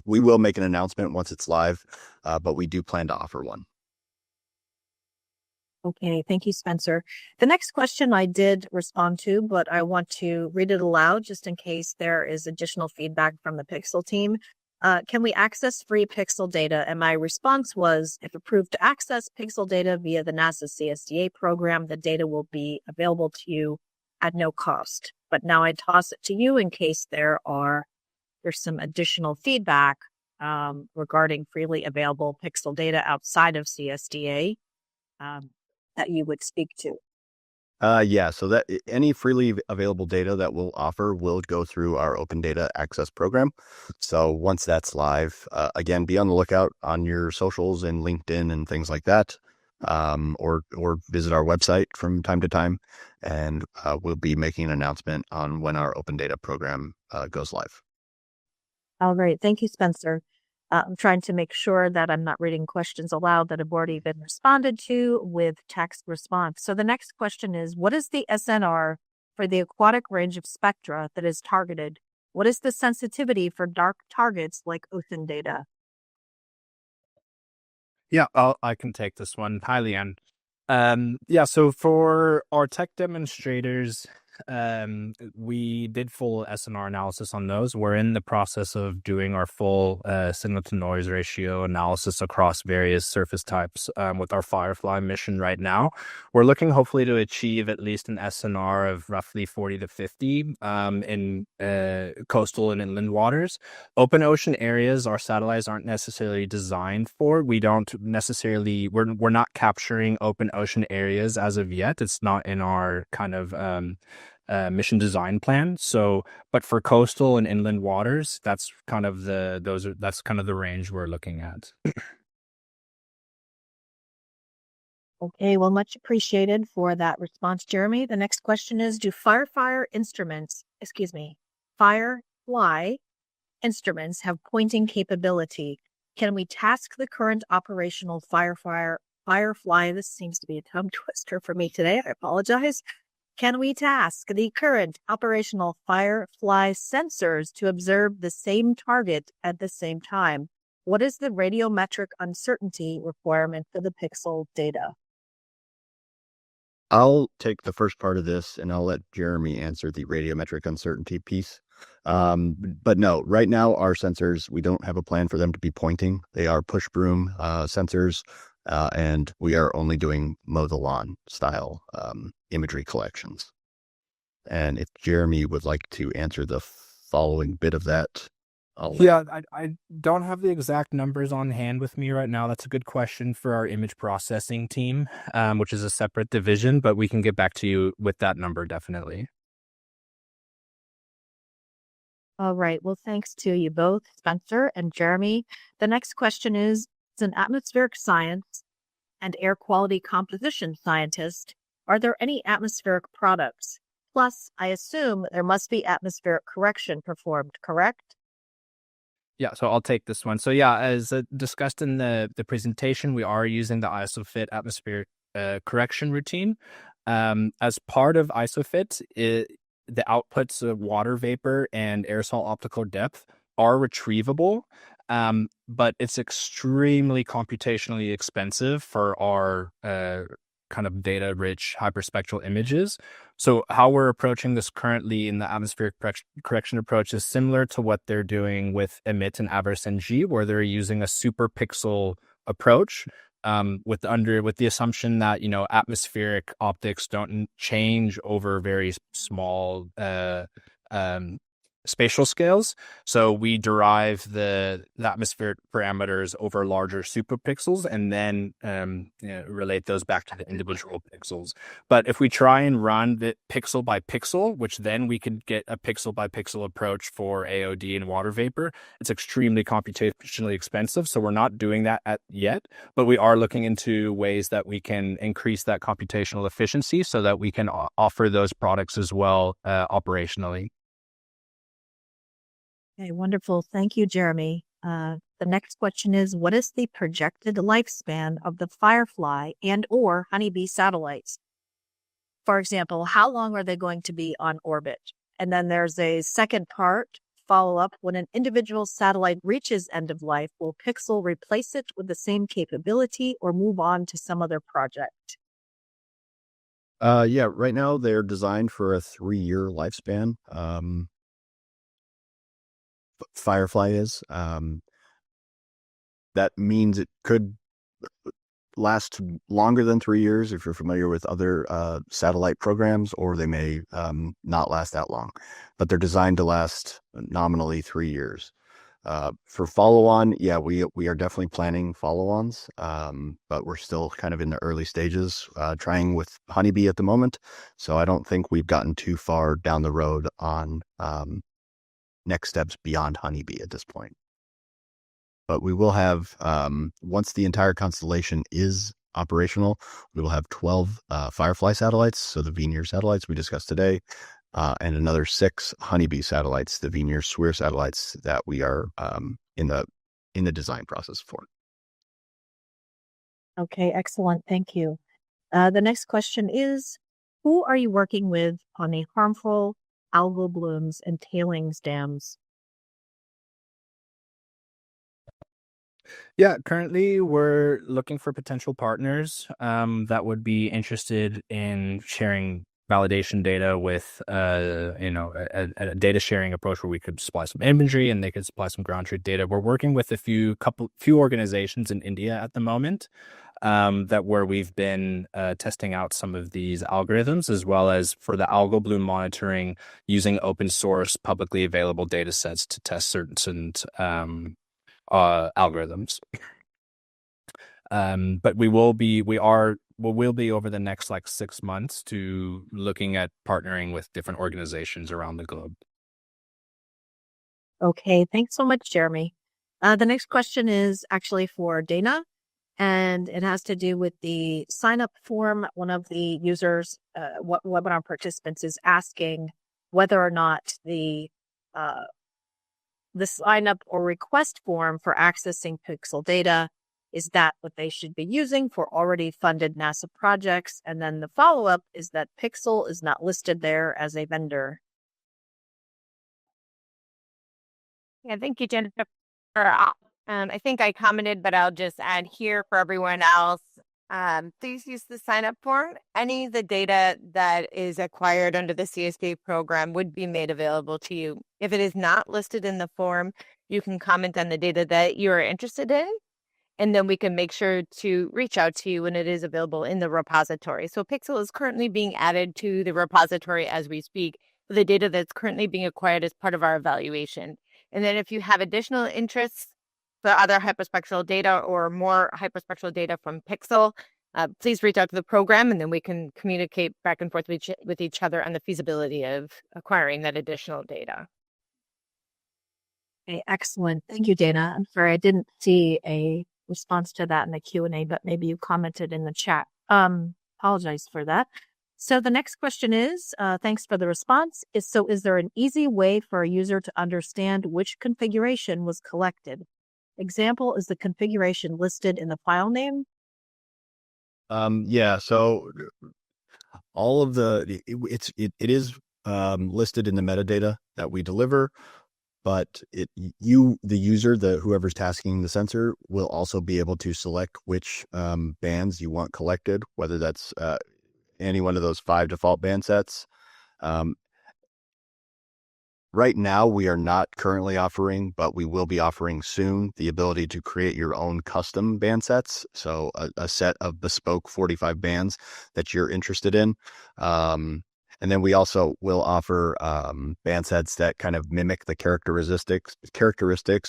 we will make an announcement once it's live, but we do plan to offer one. Okay, thank you, Spencer. The next question I did respond to, but I want to read it aloud just in case there is additional feedback from the Pixxel team. Can we access free Pixxel data? And my response was, if approved to access Pixxel data via the NASA CSDA program, the data will be available to you at no cost. But now I toss it to you in case there's some additional feedback regarding freely available Pixxel data outside of CSDA that you would speak to. Yeah, so that any freely available data that we'll offer will go through our open data access program. So once that's live, again, be on the lookout on your socials and LinkedIn and things like that, or visit our website from time to time, and we'll be making an announcement on when our open data program goes live. All right, thank you, Spencer. I'm trying to make sure that I'm not reading questions aloud that have already been responded to with text response. So the next question is, what is the SNR for the aquatic range of spectra that is targeted? What is the sensitivity for dark targets like ocean data? Yeah, I can take this one. Hi, Leanne. So for our tech demonstrators, we did full SNR analysis on those. We're in the process of doing our full signal to noise ratio analysis across various surface types with our Firefly mission right now. We're looking hopefully to achieve at least an SNR of roughly 40 to 50 in coastal and inland waters. Open ocean areas, our satellites aren't necessarily designed for. We're not capturing open ocean areas as of yet. It's not in our kind of mission design plan. So, but for coastal and inland waters, that's kind of the range we're looking at. Okay, well, much appreciated for that response, Jeremy. The next question is, do Firefly instruments have pointing capability? Can we task the current operational Firefly, this seems to be a tongue twister for me today, I apologize. Can we task the current operational Firefly sensors to observe the same target at the same time? What is the radiometric uncertainty requirement for the Pixxel data? I'll take the first part of this and I'll let Jeremy answer the radiometric uncertainty piece. But no, right now our sensors, we don't have a plan for them to be pointing. They are push broom sensors, and we are only doing mow the lawn style imagery collections. And if Jeremy would like to answer the following bit of that Yeah, I don't have the exact numbers on hand with me right now. That's a good question for our image processing team, which is a separate division, but we can get back to you with that number definitely. All right. Well, thanks to you both, Spencer and Jeremy. The next question is, as an atmospheric science and air quality composition scientist, are there any atmospheric products? Plus, I assume there must be atmospheric correction performed, correct? Yeah, so I'll take this one. So yeah, as discussed in the presentation, we are using the ISOFIT atmospheric correction routine. As part of ISOFIT, the outputs of water vapor and aerosol optical depth are retrievable, but it's extremely computationally expensive for our kind of data-rich hyperspectral images. So how we're approaching this currently in the atmospheric correction approach is similar to what they're doing with Emit and Avers NG, where they're using a super pixel approach, with the assumption that atmospheric optics don't change over very small spatial scales. So we derive the atmospheric parameters over larger superpixels and then relate those back to the individual pixels. But if we try and run it pixel by pixel, which then we could get a pixel by pixel approach for AOD and water vapor, it's extremely computationally expensive. So we're not doing that yet, but we are looking into ways that we can increase that computational efficiency so that we can offer those products as well operationally. Okay, wonderful. Thank you, Jeremy. The next question is, what is the projected lifespan of the Firefly and or Honeybee satellites? For example, how long are they going to be on orbit? And then there's a second part, follow-up. When an individual satellite reaches end of life, will Pixxel replace it with the same capability or move on to some other project? Yeah, right now they're designed for a 3-year lifespan. Firefly is. That means it could last longer than 3 years if you're familiar with other satellite programs, or they may not last that long. But they're designed to last nominally 3 years. For follow-on, yeah, we are definitely planning follow-ons, but we're still kind of in the early stages, trying with Honeybee at the moment. So I don't think we've gotten too far down the road on next steps beyond Honeybee at this point. But we will have, once the entire constellation is operational, we will have 12 Firefly satellites, so the Veneer satellites we discussed today, and another 6 Honeybee satellites, the Veneer SWIR satellites that we are in the design process for. Okay, excellent. Thank you. The next question is, who are you working with on the harmful algal blooms and tailings dams? Yeah, currently we're looking for potential partners that would be interested in sharing validation data with a data sharing approach where we could supply some imagery and they could supply some ground truth data. We're working with a few organizations in India at the moment where we've been testing out some of these algorithms, as well as for the algal bloom monitoring using open source publicly available data sets to test certain algorithms. But we will be over the next 6 months to looking at partnering with different organizations around the globe. Okay, thanks so much, Jeremy. The next question is actually for Dana, and it has to do with the sign-up form. One of the users, webinar participants, is asking whether or not the sign-up or request form for accessing Pixxel data, is that what they should be using for already funded NASA projects? And then the follow-up is that Pixxel is not listed there as a vendor. Yeah, thank you, Jennifer. I think I commented, but I'll just add here for everyone else. Please use the sign-up form. Any of the data that is acquired under the CSDA program would be made available to you. If it is not listed in the form, you can comment on the data that you are interested in, and then we can make sure to reach out to you when it is available in the repository. So Pixxel is currently being added to the repository as we speak, with the data that's currently being acquired as part of our evaluation. And then if you have additional interests for other hyperspectral data or more hyperspectral data from Pixxel, please reach out to the program, and then we can communicate back and forth with each other on the feasibility of acquiring that additional data. Okay, excellent. Thank you, Dana. I'm sorry, I didn't see a response to that in the Q&A, but maybe you commented in the chat. Apologize for that. So the next question is, thanks for the response, is there an easy way for a user to understand which configuration was collected? Example, is the configuration listed in the file name? Yeah, so all of it is listed in the metadata that we deliver, but the user, whoever's tasking the sensor, will also be able to select which bands you want collected, whether that's any one of those 5 default band sets. Right now, we are not currently offering, but we will be offering soon, the ability to create your own custom band sets. So a set of bespoke 45 bands that you're interested in. And then we also will offer band sets that kind of mimic the characteristics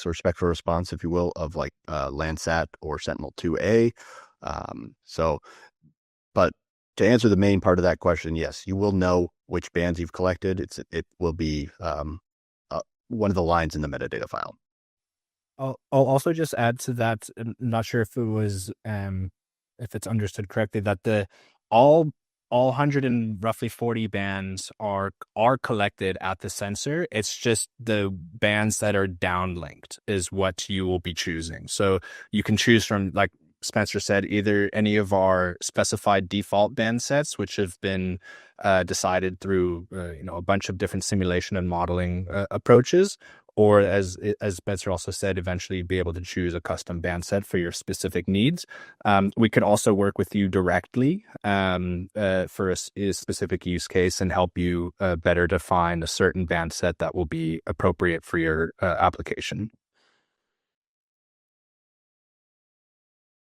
or spectral response, if you will, of like Landsat or Sentinel-2A. But to answer the main part of that question, yes, you will know which bands you've collected. It will be one of the lines in the metadata file. I'll also just add to that. I'm not sure if it was if it's understood correctly, that all 140 bands are collected at the sensor. It's just the bands that are downlinked is what you will be choosing. So you can choose from, like Spencer said, either any of our specified default band sets, which have been decided through a bunch of different simulation and modeling approaches, or as Spencer also said, eventually be able to choose a custom band set for your specific needs. We could also work with you directly for a specific use case and help you better define a certain band set that will be appropriate for your application.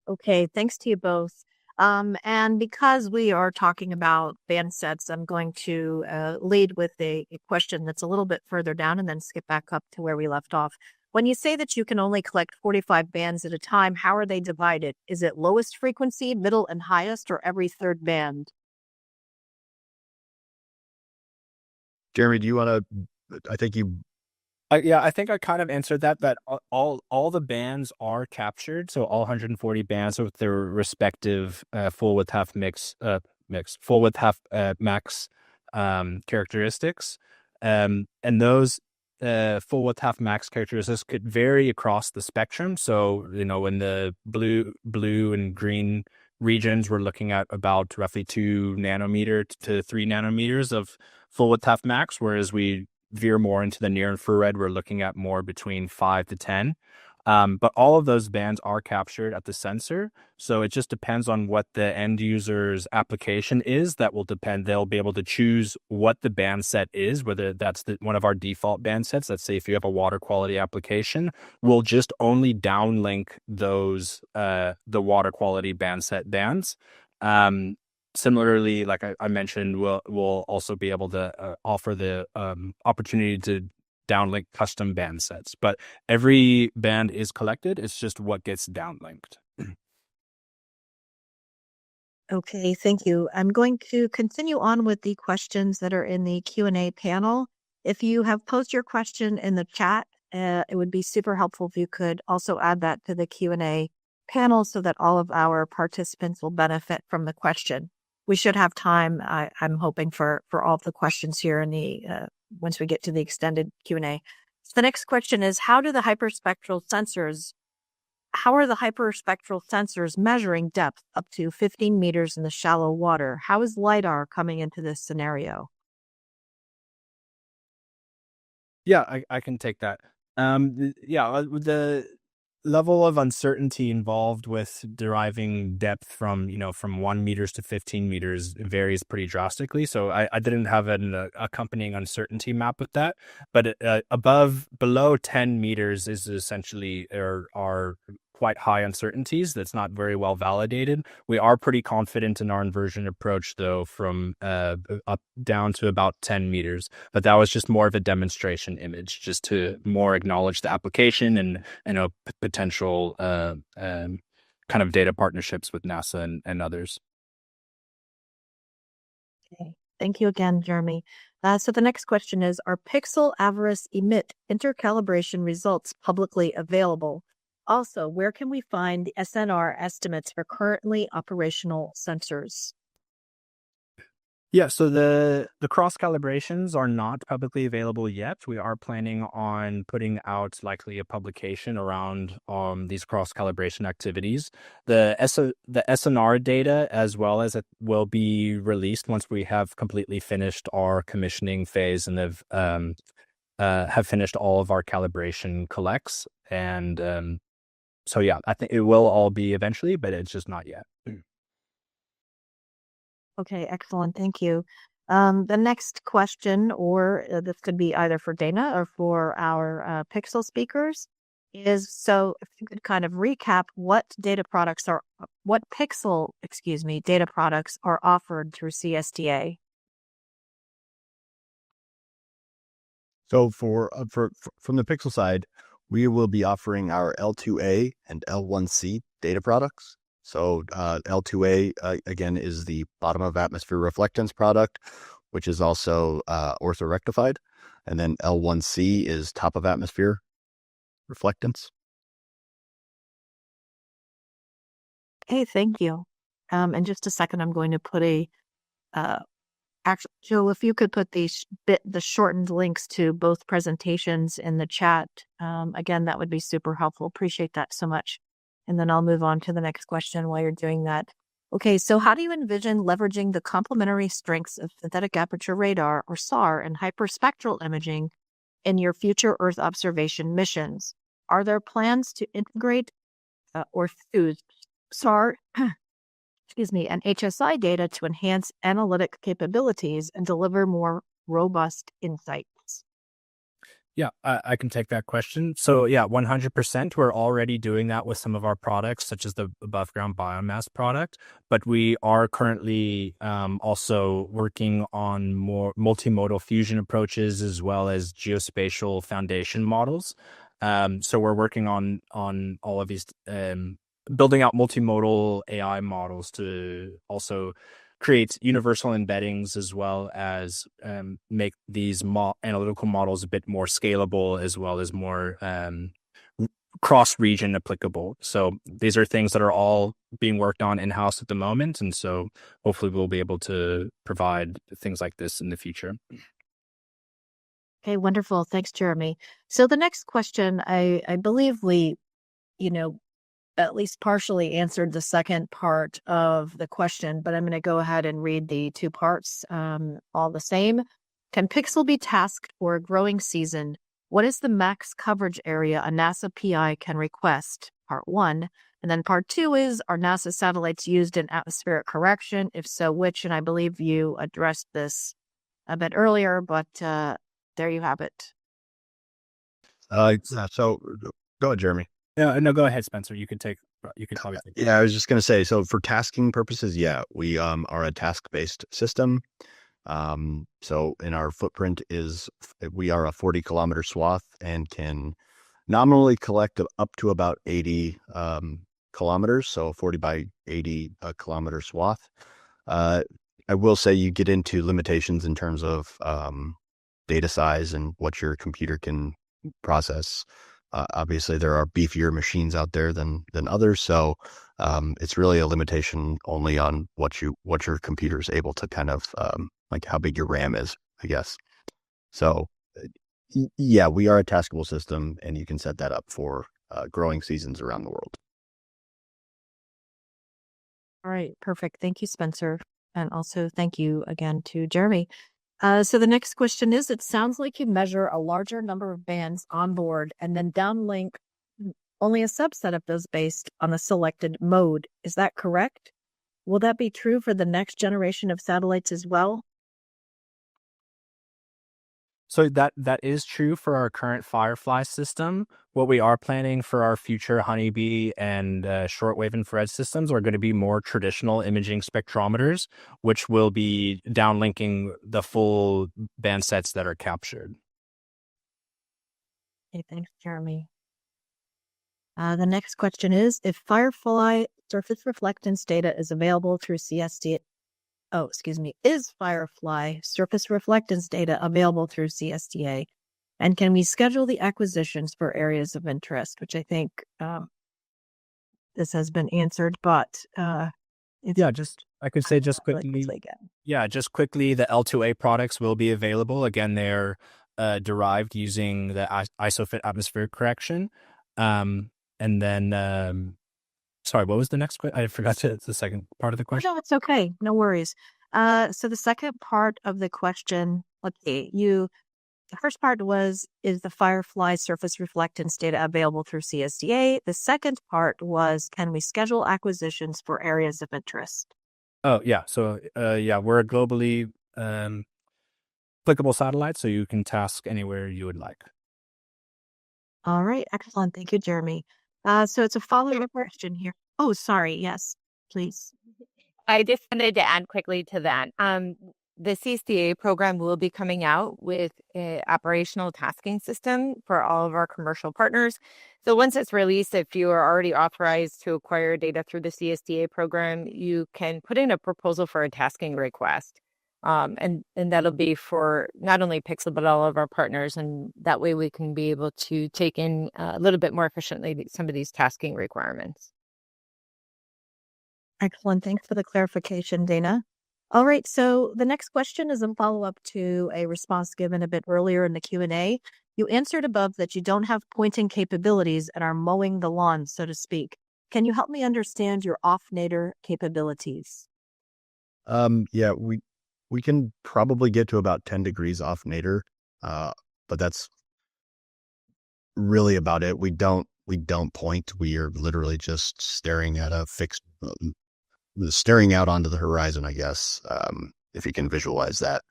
Okay, thanks to you both. And because we are talking about band sets, I'm going to lead with a question that's a little bit further down and then skip back up to where we left off. When you say that you can only collect 45 bands at a time, how are they divided? Is it lowest frequency, middle, and highest, or every third band? Jeremy, do you want to? I think you. Yeah, I think I kind of answered that all the bands are captured. So all 140 bands with their respective full width half full width half max characteristics. And those full width half max characteristics could vary across the spectrum. So, in the blue and green regions, we're looking at about roughly 2 nanometer to 3 nanometers of full width half max, whereas we veer more into the near infrared, we're looking at more between 5 to 10. But all of those bands are captured at the sensor. So it just depends on what the end user's application is. That will depend. They'll be able to choose what the band set is, whether that's one of our default band sets. Let's say if you have a water quality application, we'll just only downlink those, the water quality band set bands. Similarly, like I mentioned, we'll also be able to offer the opportunity to downlink custom band sets. But every band is collected. It's just what gets downlinked. Okay, thank you. I'm going to continue on with the questions that are in the Q&A panel. If you have posed your question in the chat, it would be super helpful if you could also add that to the Q&A panel so that all of our participants will benefit from the question. We should have time, I'm hoping, for all of the questions here in the once we get to the extended Q&A. So the next question is, how are the hyperspectral sensors measuring depth up to 15 meters in the shallow water? How is LiDAR coming into this scenario? Yeah, I can take that. The level of uncertainty involved with deriving depth from 1 meters to 15 meters varies pretty drastically. So I didn't have an accompanying uncertainty map with that, but below 10 meters is essentially our quite high uncertainties. That's not very well validated. We are pretty confident in our inversion approach, though, from up down to about 10 meters. But that was just more of a demonstration image, just to more acknowledge the application and potential kind of data partnerships with NASA and others. Okay. Thank you again, Jeremy. So the next question is, are Pixxel Avarice Emit intercalibration results publicly available? Also, where can we find the SNR estimates for currently operational sensors? Yeah, so the cross calibrations are not publicly available yet. We are planning on putting out likely a publication around these cross calibration activities. The SNR data, as well as it, will be released once we have completely finished our commissioning phase and have finished all of our calibration collects. And so yeah, I think it will all be eventually, but it's just not yet. Okay, excellent. Thank you. The next question, or this could be either for Dana or for our Pixxel speakers, is, so if you could kind of recap what Pixxel, data products are offered through CSDA. So from the Pixxel side, we will be offering our L2A and L1C data products. So L2A, again, is the bottom of atmosphere reflectance product, which is also orthorectified. And then L1C is top of atmosphere reflectance. Okay, thank you. In just a second, I'm going to put actually, Joe, if you could put the shortened links to both presentations in the chat, again, that would be super helpful. Appreciate that so much. And then I'll move on to the next question while you're doing that. Okay, so how do you envision leveraging the complementary strengths of synthetic aperture radar, or SAR, and hyperspectral imaging in your future Earth observation missions? Are there plans to integrate or fuse SAR and HSI data to enhance analytic capabilities and deliver more robust insights? Yeah, I can take that question. So yeah, 100%. We're already doing that with some of our products, such as the above ground biomass product. But we are currently also working on more multimodal fusion approaches, as well as geospatial foundation models. So we're working on all of these, building out multimodal AI models to also create universal embeddings, as well as make these analytical models a bit more scalable, as well as more cross-region applicable. So these are things that are all being worked on in-house at the moment. And so hopefully we'll be able to provide things like this in the future. Okay, wonderful. Thanks, Jeremy. So the next question, I believe we, at least partially answered the second part of the question, but I'm going to go ahead and read the two parts all the same. Can Pixxel be tasked for a growing season? What is the max coverage area a NASA PI can request? Part one. And then part two is, are NASA satellites used in atmospheric correction? If so, which? And I believe you addressed this a bit earlier, but there you have it. So go ahead, Jeremy. No, go ahead, Spencer. You can probably take it. Yeah, I was just going to say, so for tasking purposes, yeah, we are a task-based system. So in our footprint we are a 40-kilometer swath and can nominally collect up to about 80 kilometers, so 40 by 80 kilometer swath. I will say you get into limitations in terms of data size and what your computer can process. Obviously, there are beefier machines out there than others, so it's really a limitation only on what your computer is able to kind of like how big your RAM is, I guess. So, yeah, we are a taskable system, and you can set that up for growing seasons around the world. All right, perfect. Thank you, Spencer. And also thank you again to Jeremy. So the next question is, it sounds like you measure a larger number of bands on board and then downlink only a subset of those based on a selected mode. Is that correct? Will that be true for the next generation of satellites as well? So that is true for our current Firefly system. What we are planning for our future Honeybee and shortwave infrared systems are going to be more traditional imaging spectrometers, which will be downlinking the full band sets that are captured. Okay, thanks, Jeremy. The next question is, if Firefly surface reflectance data is available through CSDA, is Firefly surface reflectance data available through CSDA? And can we schedule the acquisitions for areas of interest? Which I think this has been answered, but I could say just quickly. Just quickly, the L2A products will be available. Again, they're derived using the isofit atmospheric correction. And then, sorry, what was the next question? I forgot the second part of the question. No, it's okay. No worries. So the second part of the question, let's see, the first part was, is the Firefly surface reflectance data available through CSDA? The second part was, can we schedule acquisitions for areas of interest? Oh, yeah. So, we're a globally applicable satellite, so you can task anywhere you would like. All right. Excellent. Thank you, Jeremy. So it's a follow-up question here. Oh, sorry. Yes, please. I just wanted to add quickly to that. The CSDA program will be coming out with an operational tasking system for all of our commercial partners. So once it's released, if you are already authorized to acquire data through the CSDA program, you can put in a proposal for a tasking request. And that'll be for not only Pixxel, but all of our partners. And that way we can be able to take in a little bit more efficiently some of these tasking requirements. Excellent. Thanks for the clarification, Dana. All right. So the next question is a follow-up to a response given a bit earlier in the Q&A. You answered above that you don't have pointing capabilities and are mowing the lawn, so to speak. Can you help me understand your off-nadir capabilities? Yeah, we can probably get to about 10 degrees off nadir, but that's really about it. We don't point. We are literally just staring at a fixed, staring out onto the horizon, I guess, if you can visualize that.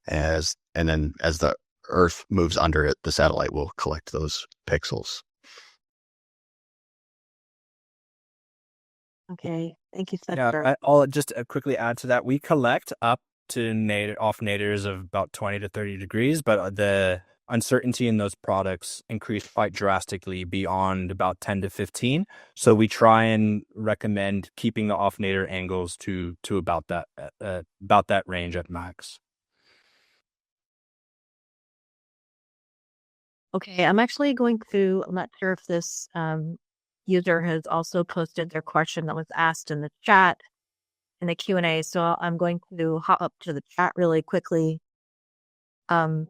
And then as the Earth moves under it, the satellite will collect those pixels. Okay, thank you, Spencer. Yeah, I'll just quickly add to that. We collect up to off nadirs of about 20 to 30 degrees, but the uncertainty in those products increased quite drastically beyond about 10 to 15. So we try and recommend keeping the off nadir angles to about that range at max. Okay, I'm actually going to, I'm not sure if this user has also posted their question that was asked in the chat, in the Q&A. So I'm going to hop up to the chat really quickly. And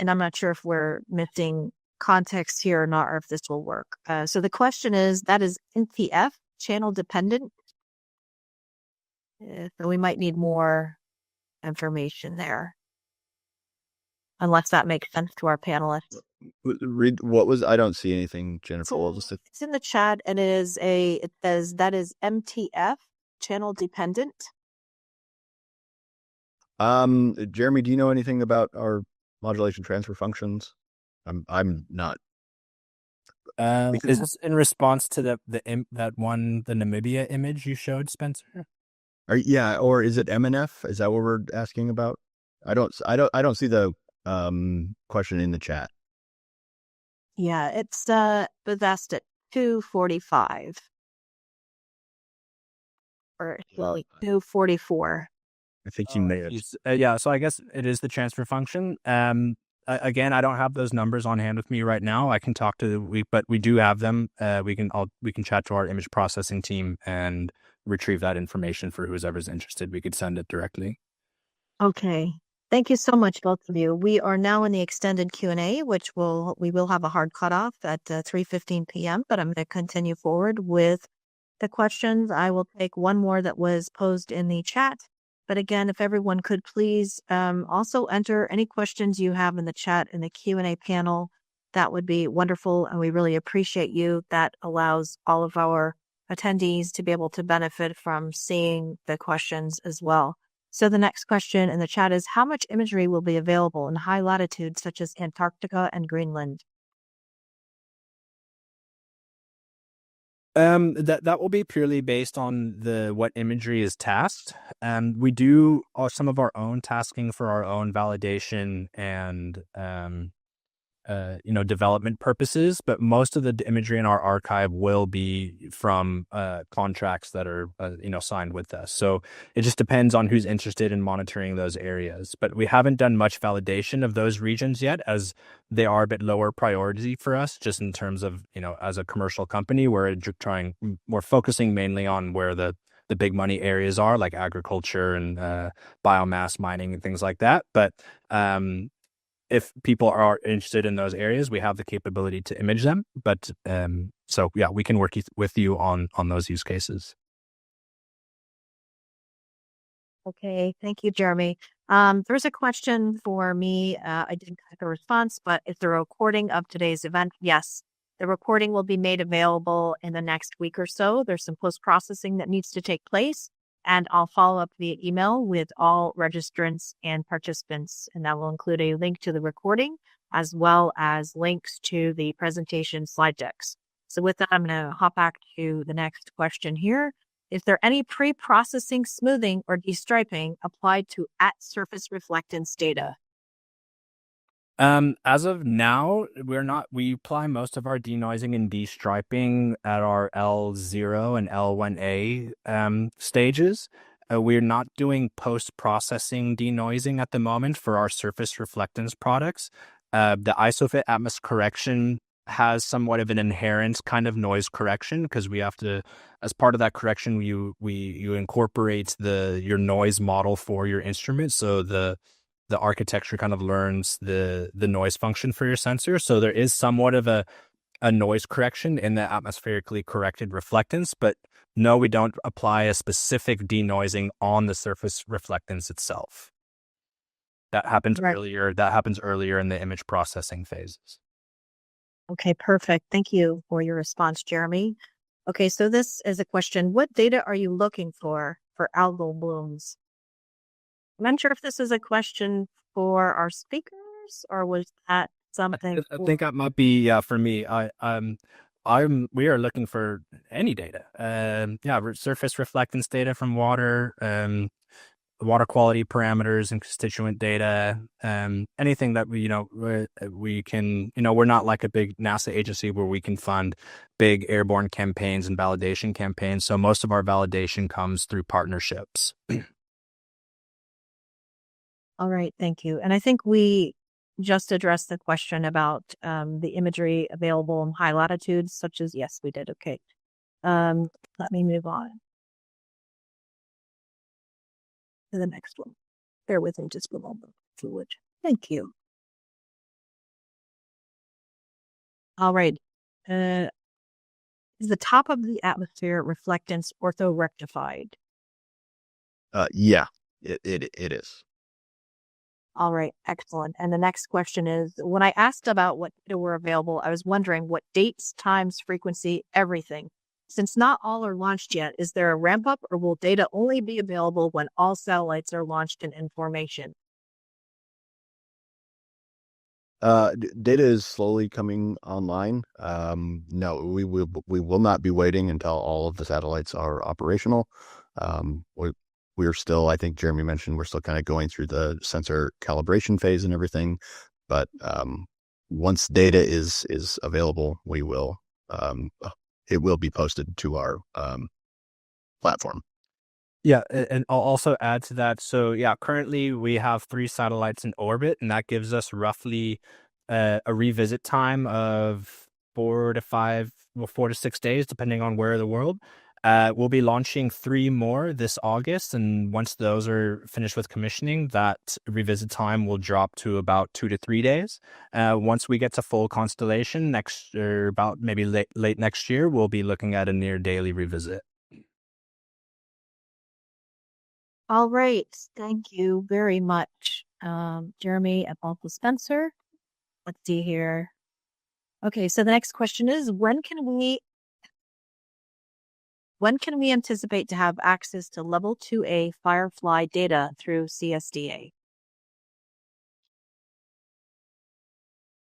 I'm not sure if we're missing context here or not, or if this will work. So the question is, that is NTF channel dependent? So we might need more information there. Unless that makes sense to our panelists. Read what was, I don't see anything, Jennifer. What was it? It's in the chat, and it says that is MTF channel dependent. Jeremy, do you know anything about our modulation transfer functions? I'm not. Is this in response to the Namibia image you showed, Spencer? Or is it MNF? Is that what we're asking about? I don't see the question in the chat. Yeah, it's best at 245 or 244. I think you may have. So I guess it is the transfer function. Again, I don't have those numbers on hand with me right now. I can talk to but we do have them. We can chat to our image processing team and retrieve that information for whoever's interested. We could send it directly. Okay. Thank you so much, both of you. We are now in the extended Q&A, which we will have a hard cutoff at 3:15 p.m., but I'm going to continue forward with the questions. I will take one more that was posed in the chat. But again, if everyone could please also enter any questions you have in the chat in the Q&A panel, that would be wonderful. And we really appreciate you. That allows all of our attendees to be able to benefit from seeing the questions as well. So the next question in the chat is, how much imagery will be available in high latitudes such as Antarctica and Greenland? That will be purely based on what imagery is tasked. We do some of our own tasking for our own validation and development purposes, but most of the imagery in our archive will be from contracts that are signed with us. So it just depends on who's interested in monitoring those areas. But we haven't done much validation of those regions yet, as they are a bit lower priority for us, just in terms of as a commercial company, we're focusing mainly on where the big money areas are, like agriculture and biomass mining and things like that. But if people are interested in those areas, we have the capability to image them. But so yeah, we can work with you on those use cases. Okay, thank you, Jeremy. There's a question for me. I didn't get the response, but is the recording of today's event? Yes, the recording will be made available in the next week or so. There's some post-processing that needs to take place, and I'll follow up via email with all registrants and participants, and that will include a link to the recording as well as links to the presentation slide decks. So with that, I'm going to hop back to the next question here. Is there any pre-processing smoothing or destriping applied to at-surface reflectance data? As of now, we apply most of our denoising and destriping at our L0 and L1A stages. We're not doing post-processing denoising at the moment for our surface reflectance products. The ISOFIT Atmos correction has somewhat of an inherent kind of noise correction, because we have to, as part of that correction, you incorporate your noise model for your instrument. So the architecture kind of learns the noise function for your sensor. So there is somewhat of a noise correction in the atmospherically corrected reflectance, but no, we don't apply a specific denoising on the surface reflectance itself. That happens earlier. That happens earlier in the image processing phases. Okay, perfect. Thank you for your response, Jeremy. Okay, so this is a question. What data are you looking for algal blooms? I'm not sure if this is a question for our speakers, or was that something? I think that might be for me. We are looking for any data. Surface reflectance data from water, water quality parameters and constituent data, anything that we can, we're not like a big NASA agency where we can fund big airborne campaigns and validation campaigns. So most of our validation comes through partnerships. All right, thank you. And I think we just addressed the question about the imagery available in high latitudes, such as, yes, we did. Okay. Let me move on to the next one. Bear with me just for a moment, if you would. Thank you. All right. Is the top of the atmosphere reflectance orthorectified? Yeah, it is. All right, excellent. And the next question is, when I asked about what data were available, I was wondering what dates, times, frequency, everything. Since not all are launched yet, is there a ramp up, or will data only be available when all satellites are launched in formation? Data is slowly coming online. No, we will not be waiting until all of the satellites are operational. We're still, I think Jeremy mentioned, we're still kind of going through the sensor calibration phase and everything. But once data is available, it will be posted to our platform. Yeah, and I'll also add to that. So yeah, currently we have 3 satellites in orbit, and that gives us roughly a revisit time of 4 to 6 days, depending on where in the world. We'll be launching 3 more this August, and once those are finished with commissioning, that revisit time will drop to about 2 to 3 days. Once we get to full constellation about maybe late next year, we'll be looking at a near daily revisit. All right. Thank you very much, Jeremy and Paul Spencer. Let's see here. Okay, so the next question is, when can we When can we anticipate to have access to level 2A Firefly data through CSDA?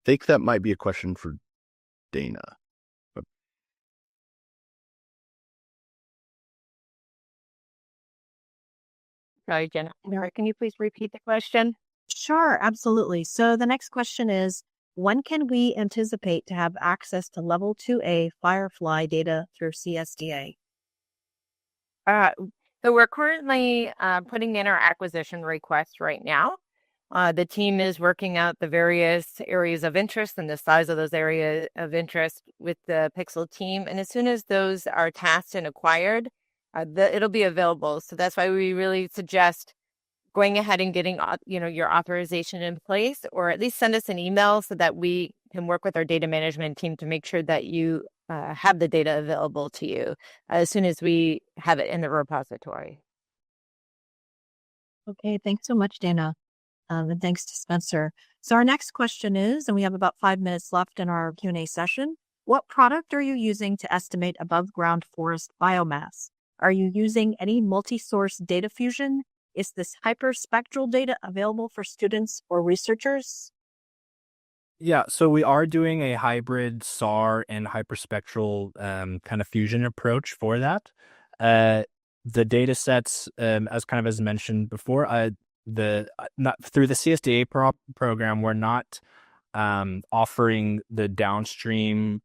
Think that might be a question for Dana. Sorry, Jennifer, can you please repeat the question? Sure, absolutely. So the next question is, when can we anticipate to have access to level 2A Firefly data through CSDA? So we're currently putting in our acquisition request right now. The team is working out the various areas of interest and the size of those areas of interest with the Pixxel team. And as soon as those are tasked and acquired, it'll be available. So that's why we really suggest going ahead and getting your authorization in place, or at least send us an email so that we can work with our data management team to make sure that you have the data available to you as soon as we have it in the repository. Okay, thanks so much, Dana. And thanks to Spencer. So our next question is, and we have about 5 minutes left in our Q&A session, what product are you using to estimate above ground forest biomass? Are you using any multi-source data fusion? Is this hyperspectral data available for students or researchers? Yeah, so we are doing a hybrid SAR and hyperspectral kind of fusion approach for that. The data sets, as mentioned before, not through the CSDA program, we're not offering the downstream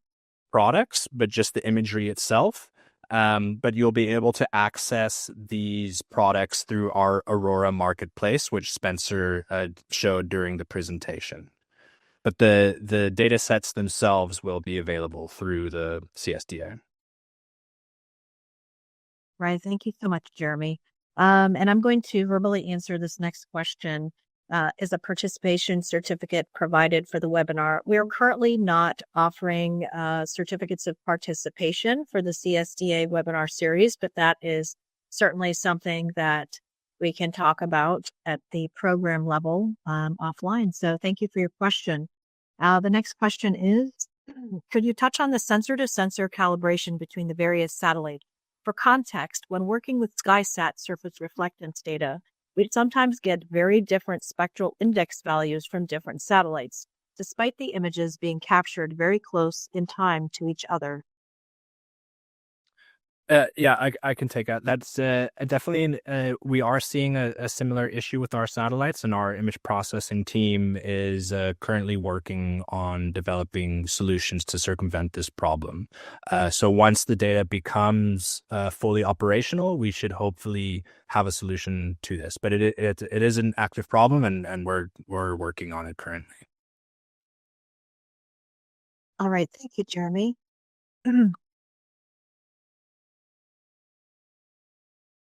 products, but just the imagery itself. But you'll be able to access these products through our Aurora marketplace, which Spencer showed during the presentation. But the data sets themselves will be available through the CSDA. Right. Thank you so much, Jeremy. And I'm going to verbally answer this next question. Is a participation certificate provided for the webinar? We are currently not offering certificates of participation for the CSDA webinar series, but that is certainly something that we can talk about at the program level offline. So thank you for your question. The next question is, could you touch on the sensor-to-sensor calibration between the various satellites? For context, when working with SkySat surface reflectance data, we sometimes get very different spectral index values from different satellites, despite the images being captured very close in time to each other. Yeah, I can take that. That's definitely, we are seeing a similar issue with our satellites, and our image processing team is currently working on developing solutions to circumvent this problem. So once the data becomes fully operational, we should hopefully have a solution to this. But it is an active problem, and we're working on it currently. All right, thank you, Jeremy.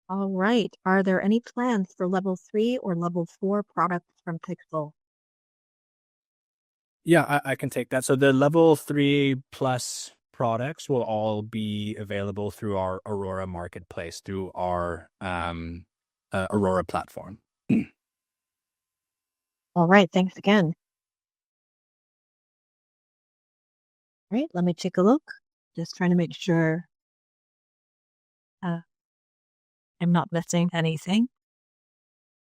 All right. Are there any plans for level 3 or level 4 products from Pixxel? Yeah, I can take that. So the level 3 plus products will all be available through our Aurora marketplace, through our Aurora platform. All right. Thanks again. All right. Let me take a look. Just trying to make sure I'm not missing anything.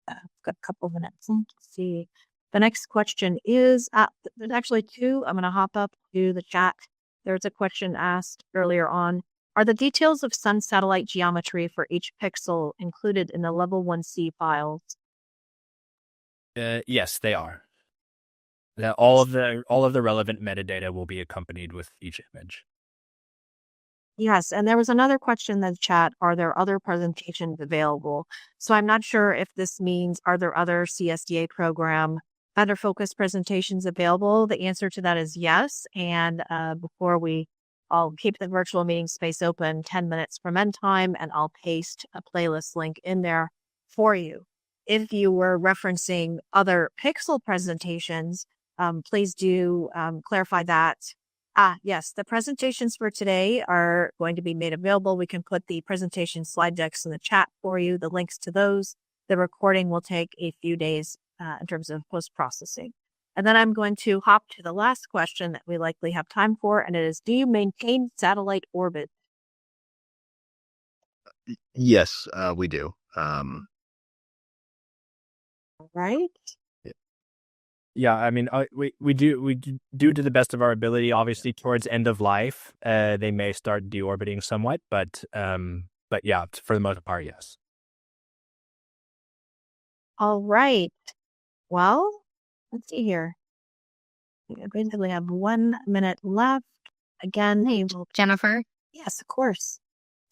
I've got a couple minutes. Let's see. The next question is, there's actually two. I'm going to hop up to the chat. There's a question asked earlier on. Are the details of sun satellite geometry for each pixel included in the level 1C files? Yes, they are. All of the relevant metadata will be accompanied with each image. Yes, and there was another question in the chat. Are there other presentations available? So I'm not sure if this means, are there other CSDA program vendor focus presentations available? The answer to that is yes. And I'll keep the virtual meeting space open 10 minutes from end time, and I'll paste a playlist link in there for you. If you were referencing other Pixxel presentations, please do clarify that. Yes, the presentations for today are going to be made available. We can put the presentation slide decks in the chat for you, the links to those. The recording will take a few days in terms of post-processing. And then I'm going to hop to the last question that we likely have time for, and it is, do you maintain satellite orbit? Yes, we do. Right? Yeah, I mean, we do to the best of our ability. Obviously, towards end of life, they may start deorbiting somewhat, but yeah, for the most part, yes. All right. Well, let's see here. We basically have 1 minute left. Again, Hey, Jennifer. yes, of course.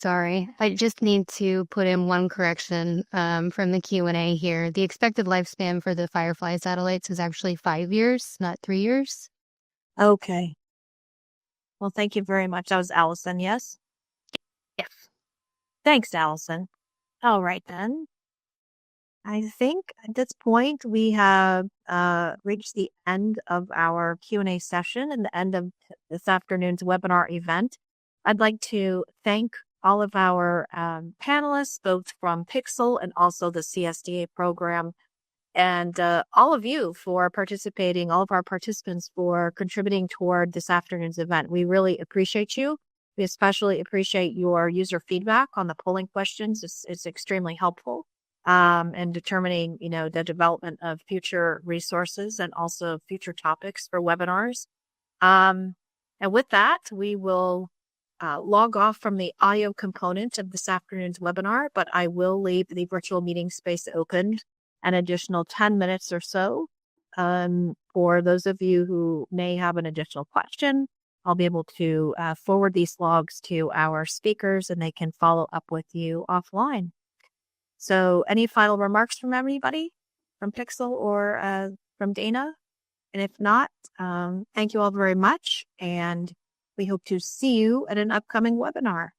Sorry, I just need to put in one correction from the Q&A here. The expected lifespan for the Firefly satellites is actually 5 years, not 3 years. Okay. Well, thank you very much. That was Allison, yes? Yes. Thanks, Allison. All right, then. I think at this point we have reached the end of our Q&A session and the end of this afternoon's webinar event. I'd like to thank all of our panelists, both from Pixxel and also the CSDA program, and all of you for participating, all of our participants for contributing toward this afternoon's event. We really appreciate you. We especially appreciate your user feedback on the polling questions. It's extremely helpful in determining, the development of future resources and also future topics for webinars. And with that, we will log off from the audio component of this afternoon's webinar, but I will leave the virtual meeting space open an additional 10 minutes or so for those of you who may have an additional question. I'll be able to forward these logs to our speakers and they can follow up with you offline. So any final remarks from anybody, from Pixxel or from Dana? And if not, thank you all very much. And we hope to see you at an upcoming webinar.